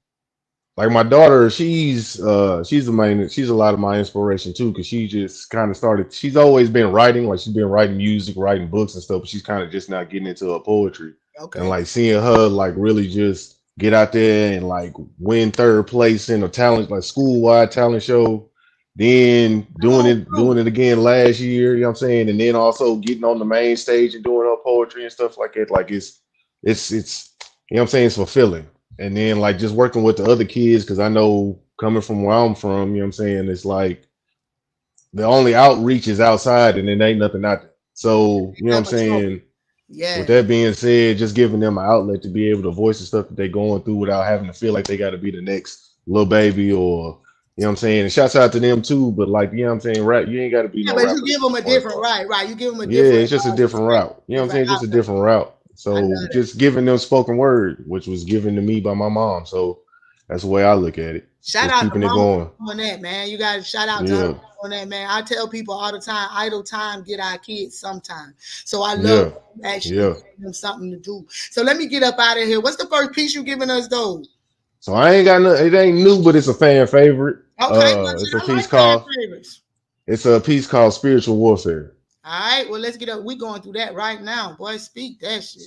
my daughter, she's a lot of my inspiration too, because she just kind of started. She's always been writing, like she's been writing music, writing books and stuff, but she's kind of just now getting into her poetry. Okay. And like seeing her like really just get out there and like win third place in a talent, like school-wide talent show, then doing it again last year, you know what I'm saying? And then also getting on the main stage and doing her poetry and stuff like that. Like it's you know what I'm saying, it's fulfilling. And then like just working with the other kids, because I know coming from where I'm from, you know what I'm saying, it's like the only outreach is outside and then ain't nothing out there. So, you know what I'm saying? Yeah. With that being said, just giving them an outlet to be able to voice the stuff that they're going through without having to feel like they got to be the next little baby, or you know what I'm saying? And shouts out to them too, but like, you know what I'm saying, rap, you ain't got to be no rapper. But you give them a different right. You give them a different. Yeah, it's just a different route. You know what I'm saying? Just a different route. So just giving them spoken word, which was given to me by my mom. So that's the way I look at it. Shout out keeping it going on that, man. You got to shout out to her on that, man. I tell people all the time, idle time get our kids sometime. So I love actually giving them something to do. So let me get up out of here. What's the first piece you giving us, though? So I ain't got it ain't new, but it's a fan favorite. Okay, it's a piece called It's a piece called Spiritual Warfare. All right, well, let's get up. We're going through that right now. Boy, speak that shit.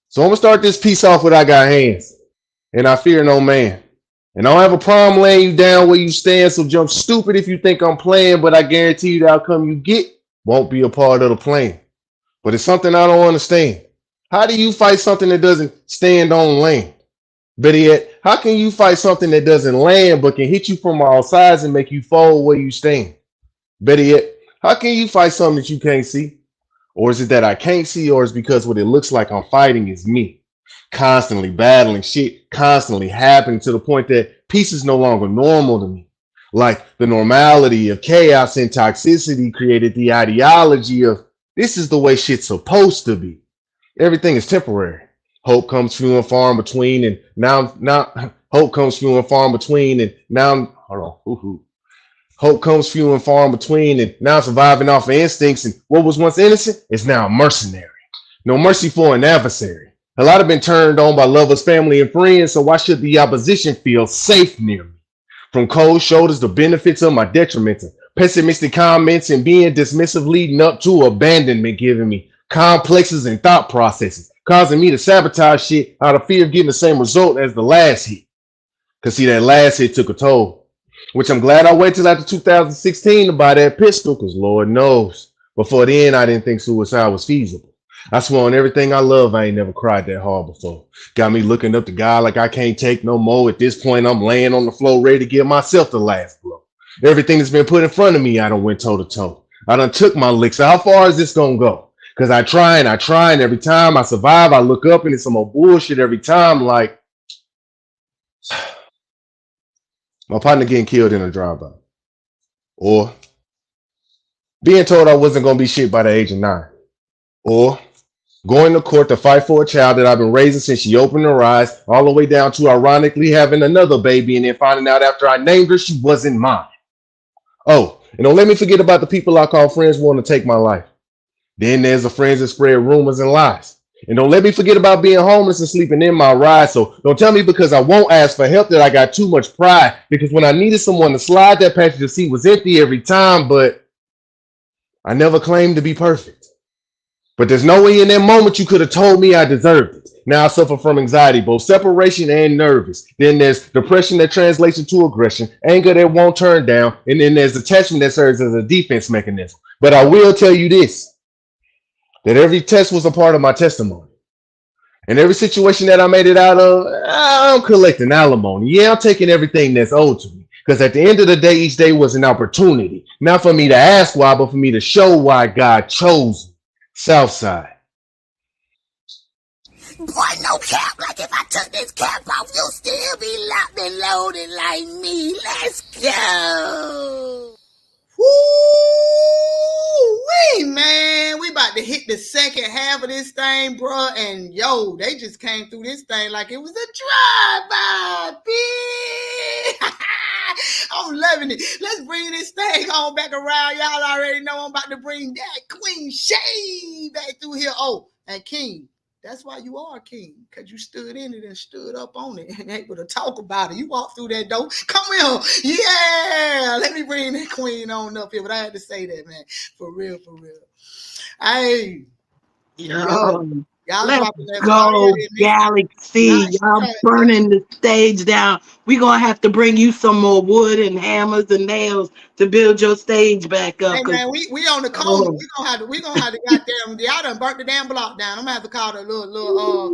So I'm going to start this piece off with I got hands, and I fear no man. And I don't have a problem laying you down where you stand, so jump stupid if you think I'm playing, but I guarantee you the outcome you get won't be a part of the plan. But it's something I don't understand. How do you fight something that doesn't stand on land? Better yet, how can you fight something that doesn't land but can hit you from all sides and make you fall where you stand? Better yet, how can you fight something that you can't see? Or is it that I can't see, or is it because what it looks like I'm fighting is me? Constantly battling shit, constantly happening to the point that peace is no longer normal to me. Like the normality of chaos and toxicity created the ideology of this is the way shit's supposed to be. Everything is temporary. Hope comes few and far in between, and now hope comes few and far in between, and now hold on. Hope comes few and far in between, and now surviving off of instincts, and what was once innocent is now a mercenary. No mercy for an adversary. A lot have been turned on by lovers, family, and friends, so why should the opposition feel safe near me? From cold shoulders to benefits of my detriment, to pessimistic comments and being dismissive leading up to abandonment, giving me complexes and thought processes, causing me to sabotage shit out of fear of getting the same result as the last hit. Cause see, that last hit took a toll, which I'm glad I waited till after 2016 to buy that pistol, cause Lord knows, before then I didn't think suicide was feasible. I swear on everything I love, I ain't never cried that hard before. Got me looking up to God like I can't take no more. At this point, I'm laying on the floor ready to give myself the last blow. Everything that's been put in front of me, I done went toe to toe. I done took my licks. How far is this gonna go? Cause I try, and every time I survive, I look up and it's some more bullshit every time. Like my partner getting killed in a drive-by, or being told I wasn't gonna be shit by the age of 9, or going to court to fight for a child that I've been raising since she opened her eyes, all the way down to ironically having another baby and then finding out after I named her she wasn't mine. Oh, and don't let me forget about the people I call friends who want to take my life. Then there's the friends that spread rumors and lies. And don't let me forget about being homeless and sleeping in my ride. So don't tell me because I won't ask for help that I got too much pride. Because when I needed someone to slide, that passenger seat was empty every time. But I never claimed to be perfect. But there's no way in that moment you could have told me I deserved it. Now I suffer from anxiety, both separation and nervous. Then there's depression that translates into aggression, anger that won't turn down, and then there's attachment that serves as a defense mechanism. But I will tell you this, that every test was a part of my testimony. And every situation that I made it out of, I'm collecting alimony. Yeah, I'm taking everything that's owed to me. Because at the end of the day, each day was an opportunity. Not for me to ask why, but for me to show why God chose me. Southside. Boy, no cap. Like if I took this cap off, you'll still be locked and loaded like me. Let's go. Woo-wee, man. We about to hit the second half of this thing, bro. And yo, they just came through this thing like it was a drive-by, bitch. I'm loving it. Let's bring this thing on back around. Y'all already know I'm about to bring that Queen Shade back through here. Oh, and King. That's why you are a king, because you stood in it and stood up on it and able to talk about it. You walk through that door. Come here. Yeah. Let me bring that queen on up here. But I had to say that, man. For real, for real. Hey. Yo, Y'all let's dropping that go, Galaxy. Nice. Y'all burning the stage down. We're going to have to bring you some more wood and hammers and nails to build your stage back up. Hey man, we on the corner. We gonna have to goddamn. Y'all done burnt the damn block down. I'm gonna have to call the little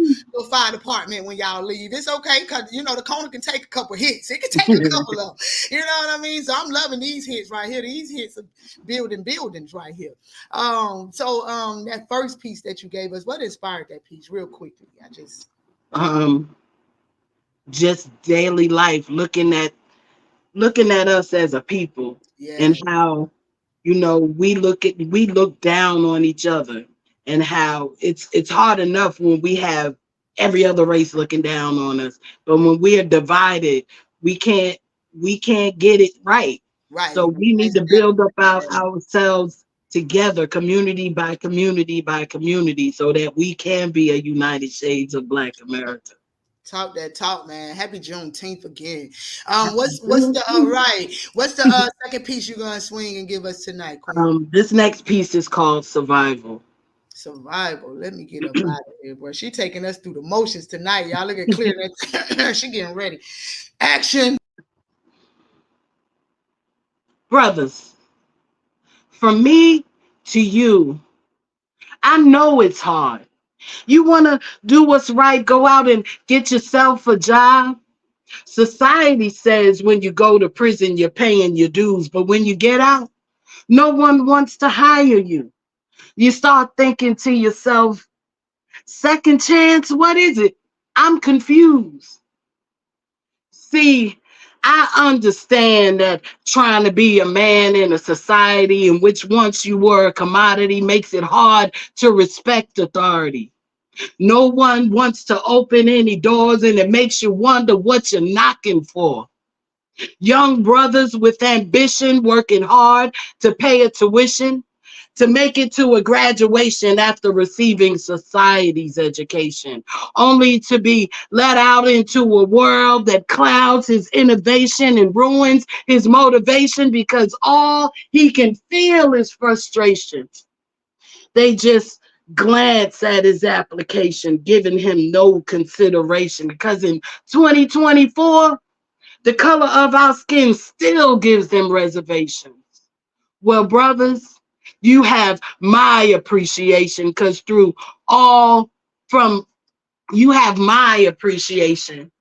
fire department when y'all leave. It's okay, cause you know the corner can take a couple hits. It can take a couple of, you know what I mean. So I'm loving these hits right here. These hits of building buildings right here. That first piece that you gave us, what inspired that piece? Real quickly, just daily life, looking at us as a people, and how we look down on each other, and how it's hard enough when we have every other race looking down on us, but when we are divided, we can't get it right. So we need to build up ourselves together, community by community by community, so that we can be a United Shades of Black America. Talk that talk, man. Happy Juneteenth again. What's the second piece you're gonna swing and give us tonight, Queen? This next piece is called Survival. Survival. Let me get up out of here, bro. She taking us through the motions tonight. Y'all look at clear that she getting ready. Action. Brothers, from me to you, I know it's hard. You want to do what's right, go out and get yourself a job. Society says when you go to prison, you're paying your dues. But when you get out, no one wants to hire you. You start thinking to yourself, second chance, what is it? I'm confused. See, I understand that trying to be a man in a society in which once you were a commodity makes it hard to respect authority. No one wants to open any doors, and it makes you wonder what you're knocking for. Young brothers with ambition working hard to pay a tuition, to make it to a graduation after receiving society's education, only to be let out into a world that clouds his innovation and ruins his motivation because all he can feel is frustration. They just glance at his application, giving him no consideration because in 2024, the color of our skin still gives them reservations. Well, brothers, you have my appreciation because through all from you have my appreciation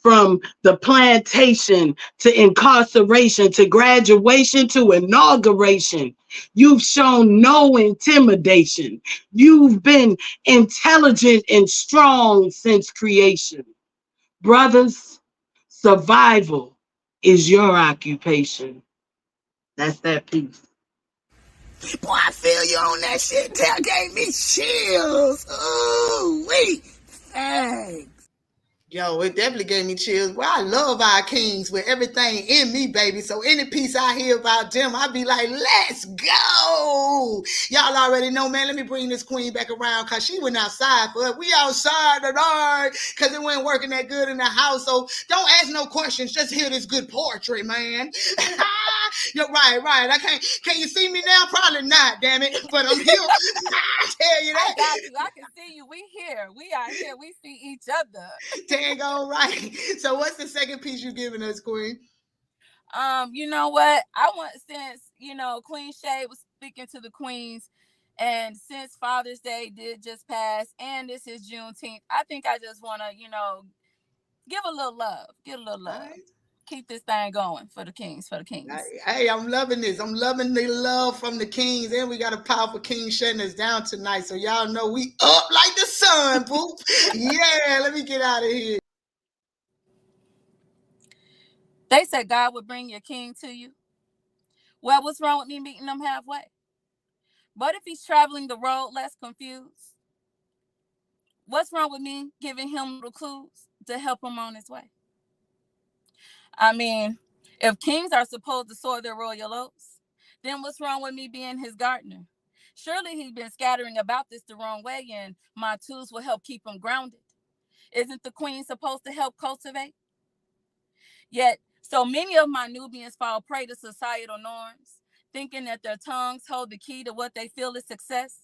from the plantation to incarceration to graduation to inauguration. You've shown no intimidation. You've been intelligent and strong since creation. Brothers, survival is your occupation. That's that piece. Boy, I feel you on that shit. Tell gave me chills. Ooh, wait. Thanks. Yo, it definitely gave me chills. Well, I love our kings with everything in me, baby. So any piece I hear about them, I be like, let's go. Y'all already know, man. Let me bring this queen back around because she went outside for us. We outside tonight because it wasn't working that good in the house. So don't ask no questions. Just hear this good poetry, man. You're right. Can you see me now? Probably not, damn it. But I'm here. I tell you that. I got you. I can see you. We here. We are here. We see each other. Tango, right. So what's the second piece you giving us, Queen? You know what? I want since Queen Shay was speaking to the queens, and since Father's Day did just pass, and this is Juneteenth, I think I just want to give a little love, get a little love. Right. Keep this thing going for the kings, Hey, I'm loving this. I'm loving the love from the kings, and we got a powerful king shutting us down tonight. So y'all know we up like the sun, boo. Yeah, let me get out of here. They said God would bring your king to you. Well, what's wrong with me meeting them halfway? But if he's traveling the road less confused, what's wrong with me giving him little clues to help him on his way? I mean, if kings are supposed to soar their royal oats, then what's wrong with me being his gardener? Surely he's been scattering about this the wrong way, and my tools will help keep him grounded. Isn't the queen supposed to help cultivate? Yet, so many of my Nubians fall prey to societal norms, thinking that their tongues hold the key to what they feel is success.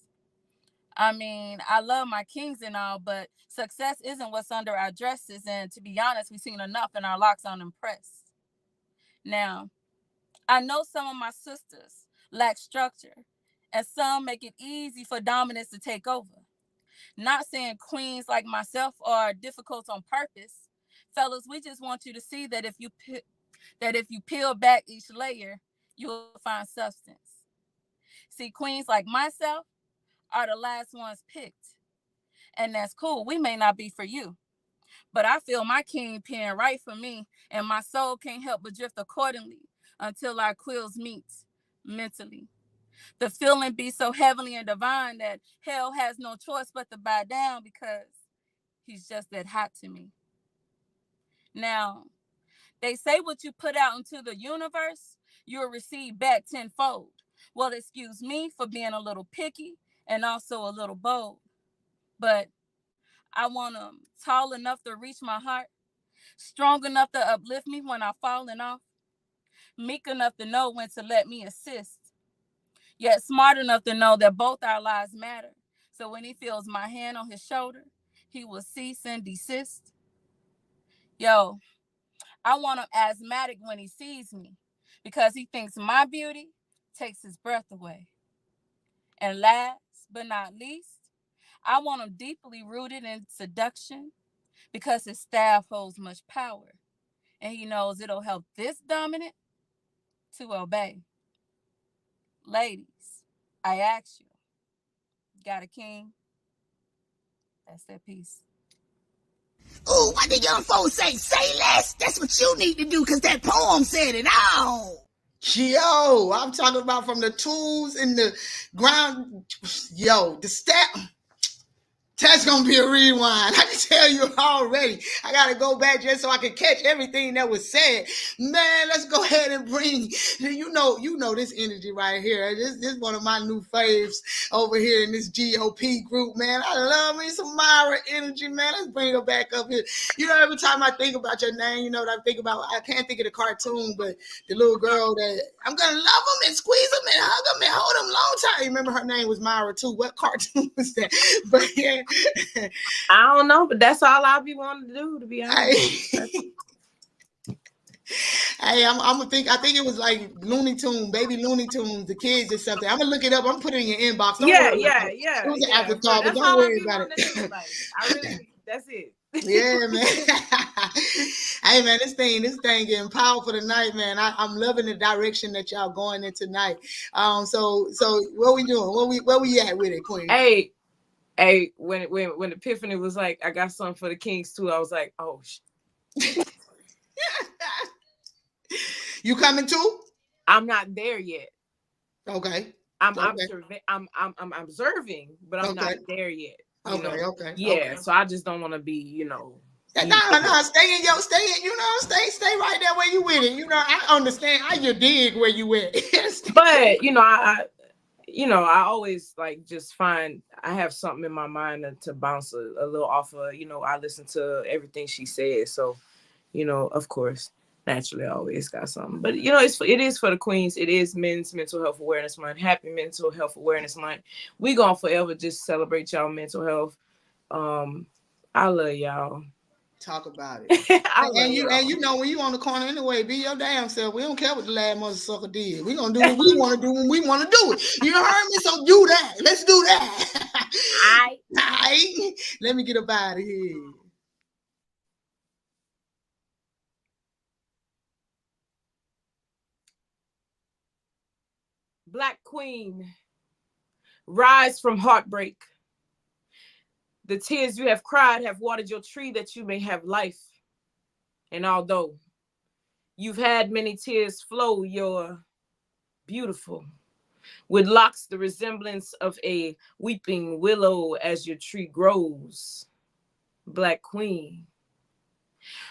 I mean, I love my kings and all, but success isn't what's under our dresses. And to be honest, we've seen enough and our locks unimpressed. Now, I know some of my sisters lack structure, and some make it easy for dominance to take over. Not saying queens like myself are difficult on purpose. Fellas, we just want you to see that if you peel back each layer, you'll find substance. See, queens like myself are the last ones picked. And that's cool. We may not be for you. But I feel my kingpin right for me, and my soul can't help but drift accordingly until our quills meet mentally. The feeling be so heavenly and divine that hell has no choice but to bow down because he's just that hot to me. Now, they say what you put out into the universe, you'll receive back tenfold. Well, excuse me for being a little picky and also a little bold. But I want them tall enough to reach my heart, strong enough to uplift me when I've fallen off, meek enough to know when to let me assist, yet smart enough to know that both our lives matter. So when he feels my hand on his shoulder, he will cease and desist. Yo, I want him asthmatic when he sees me because he thinks my beauty takes his breath away. And last but not least, I want him deeply rooted in seduction because his staff holds much power. And he knows it'll help this dominant to obey. Ladies, I ask you, got a king? That's that piece. Ooh, what the young folks say? Say less. That's what you need to do, because that poem said it all. Yo, I'm talking about from the tools in the ground. Yo, the step. That's gonna be a rewind. I can tell you already. I gotta go back just so I can catch everything that was said. Man, let's go ahead and bring. You know this energy right here. This is one of my new faves over here in this GOP group. Man, I love me some Myra energy. Man, let's bring her back up here. You know, every time I think about your name, you know what I think about. I can't think of the cartoon, but the little girl that I'm gonna love him and squeeze him and hug him and hold him long time. You remember her name was Myra too. What cartoon was that? But yeah. I don't know, but that's all I'll be wanting to do, to be honest. Hey, I'm gonna think. I think it was like Looney Tunes, Baby Looney Tunes, the kids or something. I'm gonna look it up. I'm putting it in your inbox. Don't worry about it. It was an afterthought, but That's don't all I worry be about wanting to do. it. Like, I really, that's it. Yeah, man. Hey, man, this thing getting powerful tonight, man. I'm loving the direction that y'all going in tonight. So what we doing? Where we at with it, Queen? Hey, when Epiphany was like, I got something for the Kings too, I was like, oh. You coming too? I'm not there yet. Okay. I'm observing, but I'm not there yet. Okay. Yeah, so I just don't want to be, No, stay right there where you with it. You know, I understand. You dig where you at. But I always like just find I have something in my mind to bounce a little off of. I listen to everything she says, so of course, naturally, I always got something. But it is for the queens. It is Men's Mental Health Awareness Month. Happy Mental Health Awareness Month. We gonna forever just celebrate y'all mental health. I love y'all. Talk about it. and you know when you on the corner anyway, be your damn self. We don't care what the last motherfucker did. We gonna do what we want to do when we want to do it. You heard me? So do that. Let's do that. All right. Let me get up out of here. Black queen, rise from heartbreak. The tears you have cried have watered your tree that you may have life. And although you've had many tears flow, you're beautiful, with locks the resemblance of a weeping willow as your tree grows. Black queen,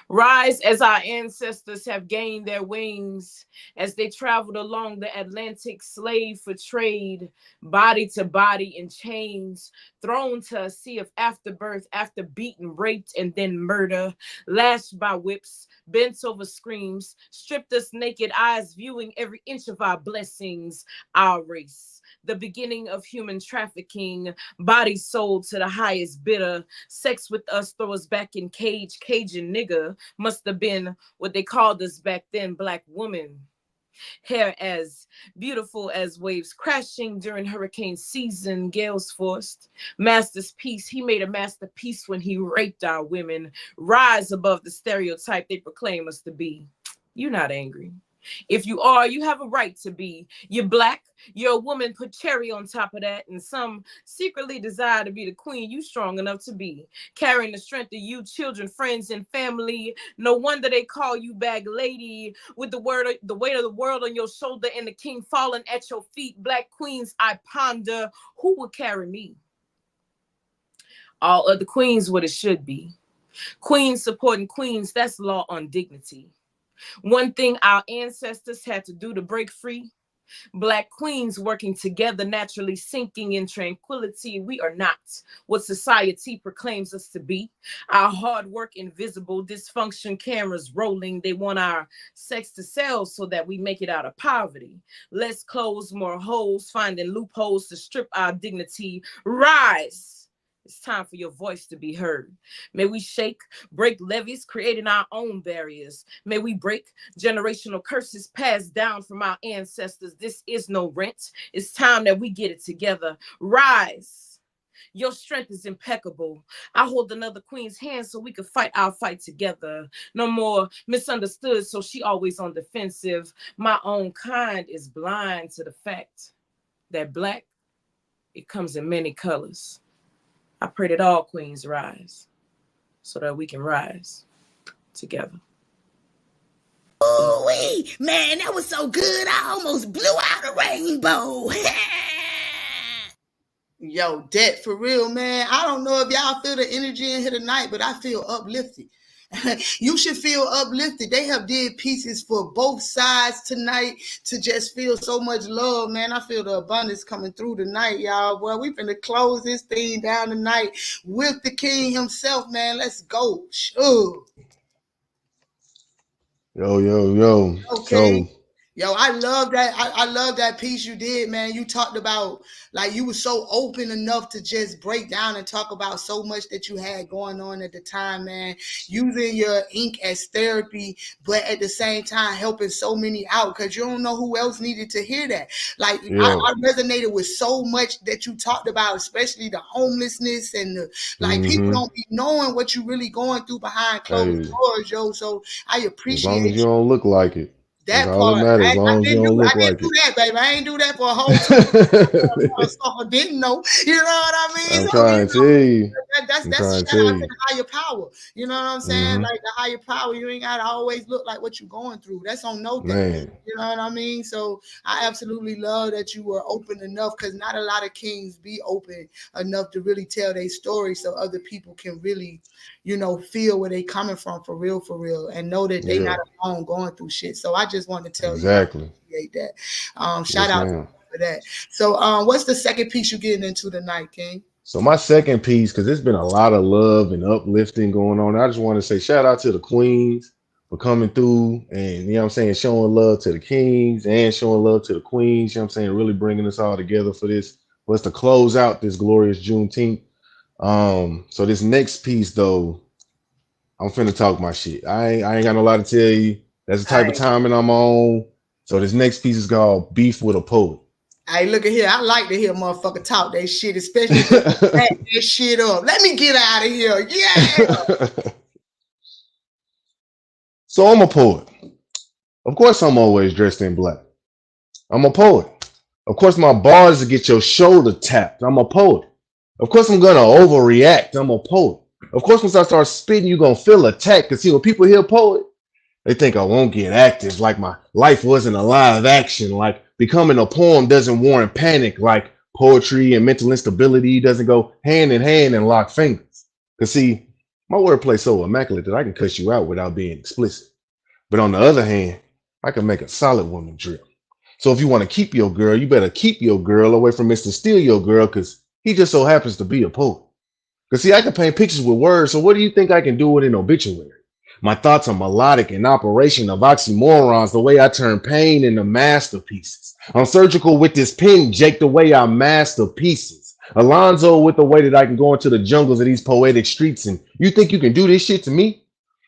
rise as our ancestors have gained their wings, as they traveled along the Atlantic, slave for trade, body to body in chains, thrown to a sea of afterbirth, after beaten, raped, and then murder, lashed by whips, bent over screams, stripped us naked, eyes viewing every inch of our blessings, our race. The beginning of human trafficking, bodies sold to the highest bidder, sex with us throw us back in cage, Cajun nigga, must have been what they called us back then, black woman. Hair as beautiful as waves crashing during hurricane season, gales forced. Master's piece, he made a masterpiece when he raped our women. Rise above the stereotype they proclaim us to be. You're not angry. If you are, you have a right to be. You're black, you're a woman, put cherry on top of that, and some secretly desire to be the queen you strong enough to be. Carrying the strength of you, children, friends, and family. No wonder they call you bag lady, with the weight of the world on your shoulder and the king falling at your feet. Black queens, I ponder, who will carry me? All other queens, what it should be. Queens supporting queens, that's law on dignity. One thing our ancestors had to do to break free, black queens working together, naturally sinking in tranquility. We are not what society proclaims us to be. Our hard work invisible, dysfunction cameras rolling. They want our sex to sell so that we make it out of poverty. Less clothes, more holes, finding loopholes to strip our dignity. Rise. It's time for your voice to be heard. May we shake, break levees, creating our own barriers. May we break generational curses passed down from our ancestors. This is no rent. It's time that we get it together. Rise. Your strength is impeccable. I hold another queen's hand so we can fight our fight together. No more misunderstood, so she always on defensive. My own kind is blind to the fact that black, it comes in many colors. I pray that all queens rise. so that we can rise together. Ooh, man, that was so good. I almost blew out a rainbow. Yo, that for real, man. I don't know if y'all feel the energy in here tonight, but I feel uplifted. You should feel uplifted. They have did pieces for both sides tonight to just feel so much love, man. I feel the abundance coming through tonight, y'all. Well, we finna close this thing down tonight with the king himself, man. Let's go. Sure. Yo. Okay. So Yo, I love that. I love that piece you did, man. You talked about, like, you were so open enough to just break down and talk about so much that you had going on at the time, man. Using your ink as therapy, but at the same time helping so many out, because you don't know who else needed to hear that. Like, I resonated with so much that you talked about, especially the homelessness and the, like, people don't be knowing what you really going through behind closed doors, yo. So I appreciate as long as you you. don't look like it. That That's all that part, matters. I As long as you didn't don't do. I look didn't like do it. that, baby. I ain't do that for a whole 2 years. I didn't know. You know what I mean? I'm So trying to tell you. that's I'm a trying to shout tell out to you. the higher power. You know what I'm saying? Like the higher power, you ain't gotta always look like what you're going through. That's on no day. Man. You know what I mean? So I absolutely love that you were open enough, because not a lot of kings be open enough to really tell their story so other people can really, you know, feel where they coming from for real, and know that they not alone going through shit. So I just want to tell you, I appreciate that. Shout out to you for that. So what's the second piece you getting into tonight, King? So my second piece, because there's been a lot of love and uplifting going on. I just want to say shout out to the queens for coming through and, you know what I'm saying, showing love to the kings and showing love to the queens. You know what I'm saying, really bringing us all together for this. For us to close out this glorious Juneteenth. So this next piece, though, I'm finna talk my shit. I ain't got no lot to tell you. That's the type of timing I'm on. So this next piece is called Beef with a Poet. Hey, look at here. I like to hear motherfucker talk that shit, especially if they back that shit up. Let me get out of here. Yeah. So I'm a poet. Of course, I'm always dressed in black. I'm a poet. Of course, my bars to get your shoulder tapped. I'm a poet. Of course, I'm gonna overreact. I'm a poet. Of course, once I start spitting, you're gonna feel attacked. Cause see, when people hear poet, they think I won't get active, like my life wasn't a live action, like becoming a poem doesn't warrant panic, like poetry and mental instability doesn't go hand in hand and lock fingers. Cause see, my wordplay so immaculate that I can cuss you out without being explicit. But on the other hand, I can make a solid woman drip. So if you want to keep your girl, you better keep your girl away from Mr. Steal Your Girl, because he just so happens to be a poet. Because see, I can paint pictures with words, so what do you think I can do with an obituary? My thoughts are melodic and operation of oxymorons, the way I turn pain into masterpieces. I'm surgical with this pen, Jake, the way I master pieces. Alonzo with the way that I can go into the jungles of these poetic streets, and you think you can do this shit to me?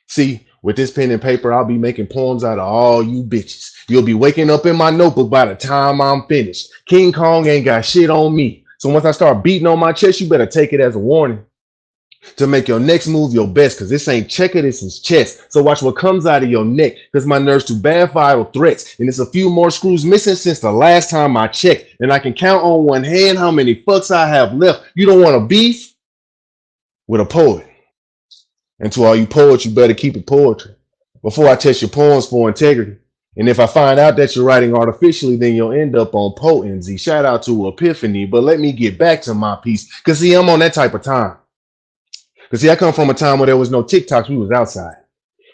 See, with this pen and paper, I'll be making poems out of all you bitches. You'll be waking up in my notebook by the time I'm finished. King Kong ain't got shit on me. So once I start beating on my chest, you better take it as a warning to make your next move your best, because this ain't checker, this is chess. So watch what comes out of your neck, because my nerves too bad for idle threats, and it's a few more screws missing since the last time I checked, and I can count on one hand how many fucks I have left. You don't want to beef with a poet. And to all you poets, you better keep it poetry before I test your poems for integrity. And if I find out that you're writing artificially, then you'll end up on potency. Shout out to Epiphany, but let me get back to my piece, because see, I'm on that type of time. Because see, I come from a time where there was no TikToks, we was outside,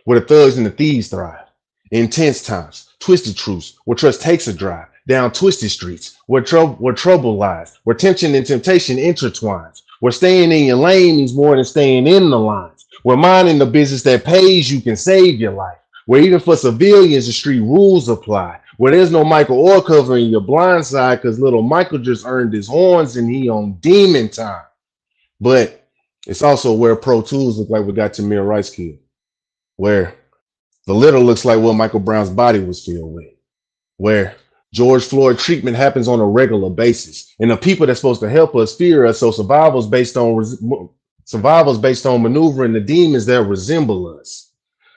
where the thugs and the thieves thrive. Intense times, twisted truths, where trust takes a drive, down twisted streets, where trouble lies, where tension and temptation intertwines, where staying in your lane means more than staying in the lines, where minding the business that pays you can save your life, where even for civilians the street rules apply, where there's no Michael Orr covering your blind side because little Michael just earned his horns and he on demon time. But it's also where Pro Tools look like we got Tamir Rice killed, where the litter looks like what Michael Brown's body was filled with, where George Floyd treatment happens on a regular basis, and the people that's supposed to help us fear us. So survival's based on maneuvering the demons that resemble us.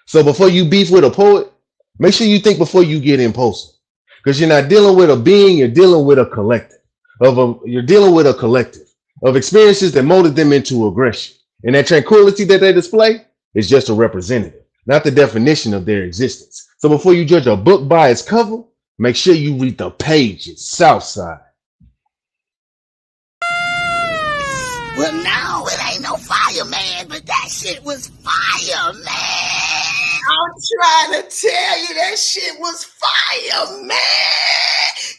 So before you beef with a poet, make sure you think before you get impulsive, because you're not dealing with a being, you're dealing with a collective. You're dealing with a collective of experiences that molded them into aggression. And that tranquility that they display is just a representative, not the definition of their existence. So before you judge a book by its cover, make sure you read the pages. Southside. Well, no, it ain't no fire, man, but that shit was fire, man. I'm trying to tell you that shit was fire, man.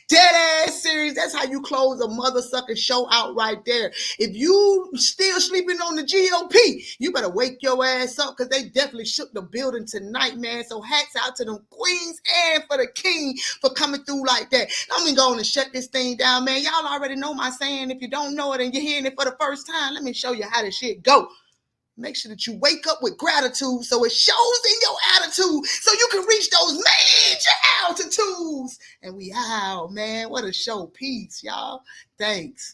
Dead ass serious. That's how you close a mother sucker show out right there. If you still sleeping on the GOP, you better wake your ass up because they definitely shook the building tonight, man. So hats out to them queens and for the king for coming through like that. I'm gonna go on and shut this thing down, man. Y'all already know my saying. If you don't know it and you're hearing it for the first time, let me show you how this shit go. Make sure that you wake up with gratitude so it shows in your attitude so you can reach those major altitudes. And we out, man. What a show. Peace, y'all. Thanks.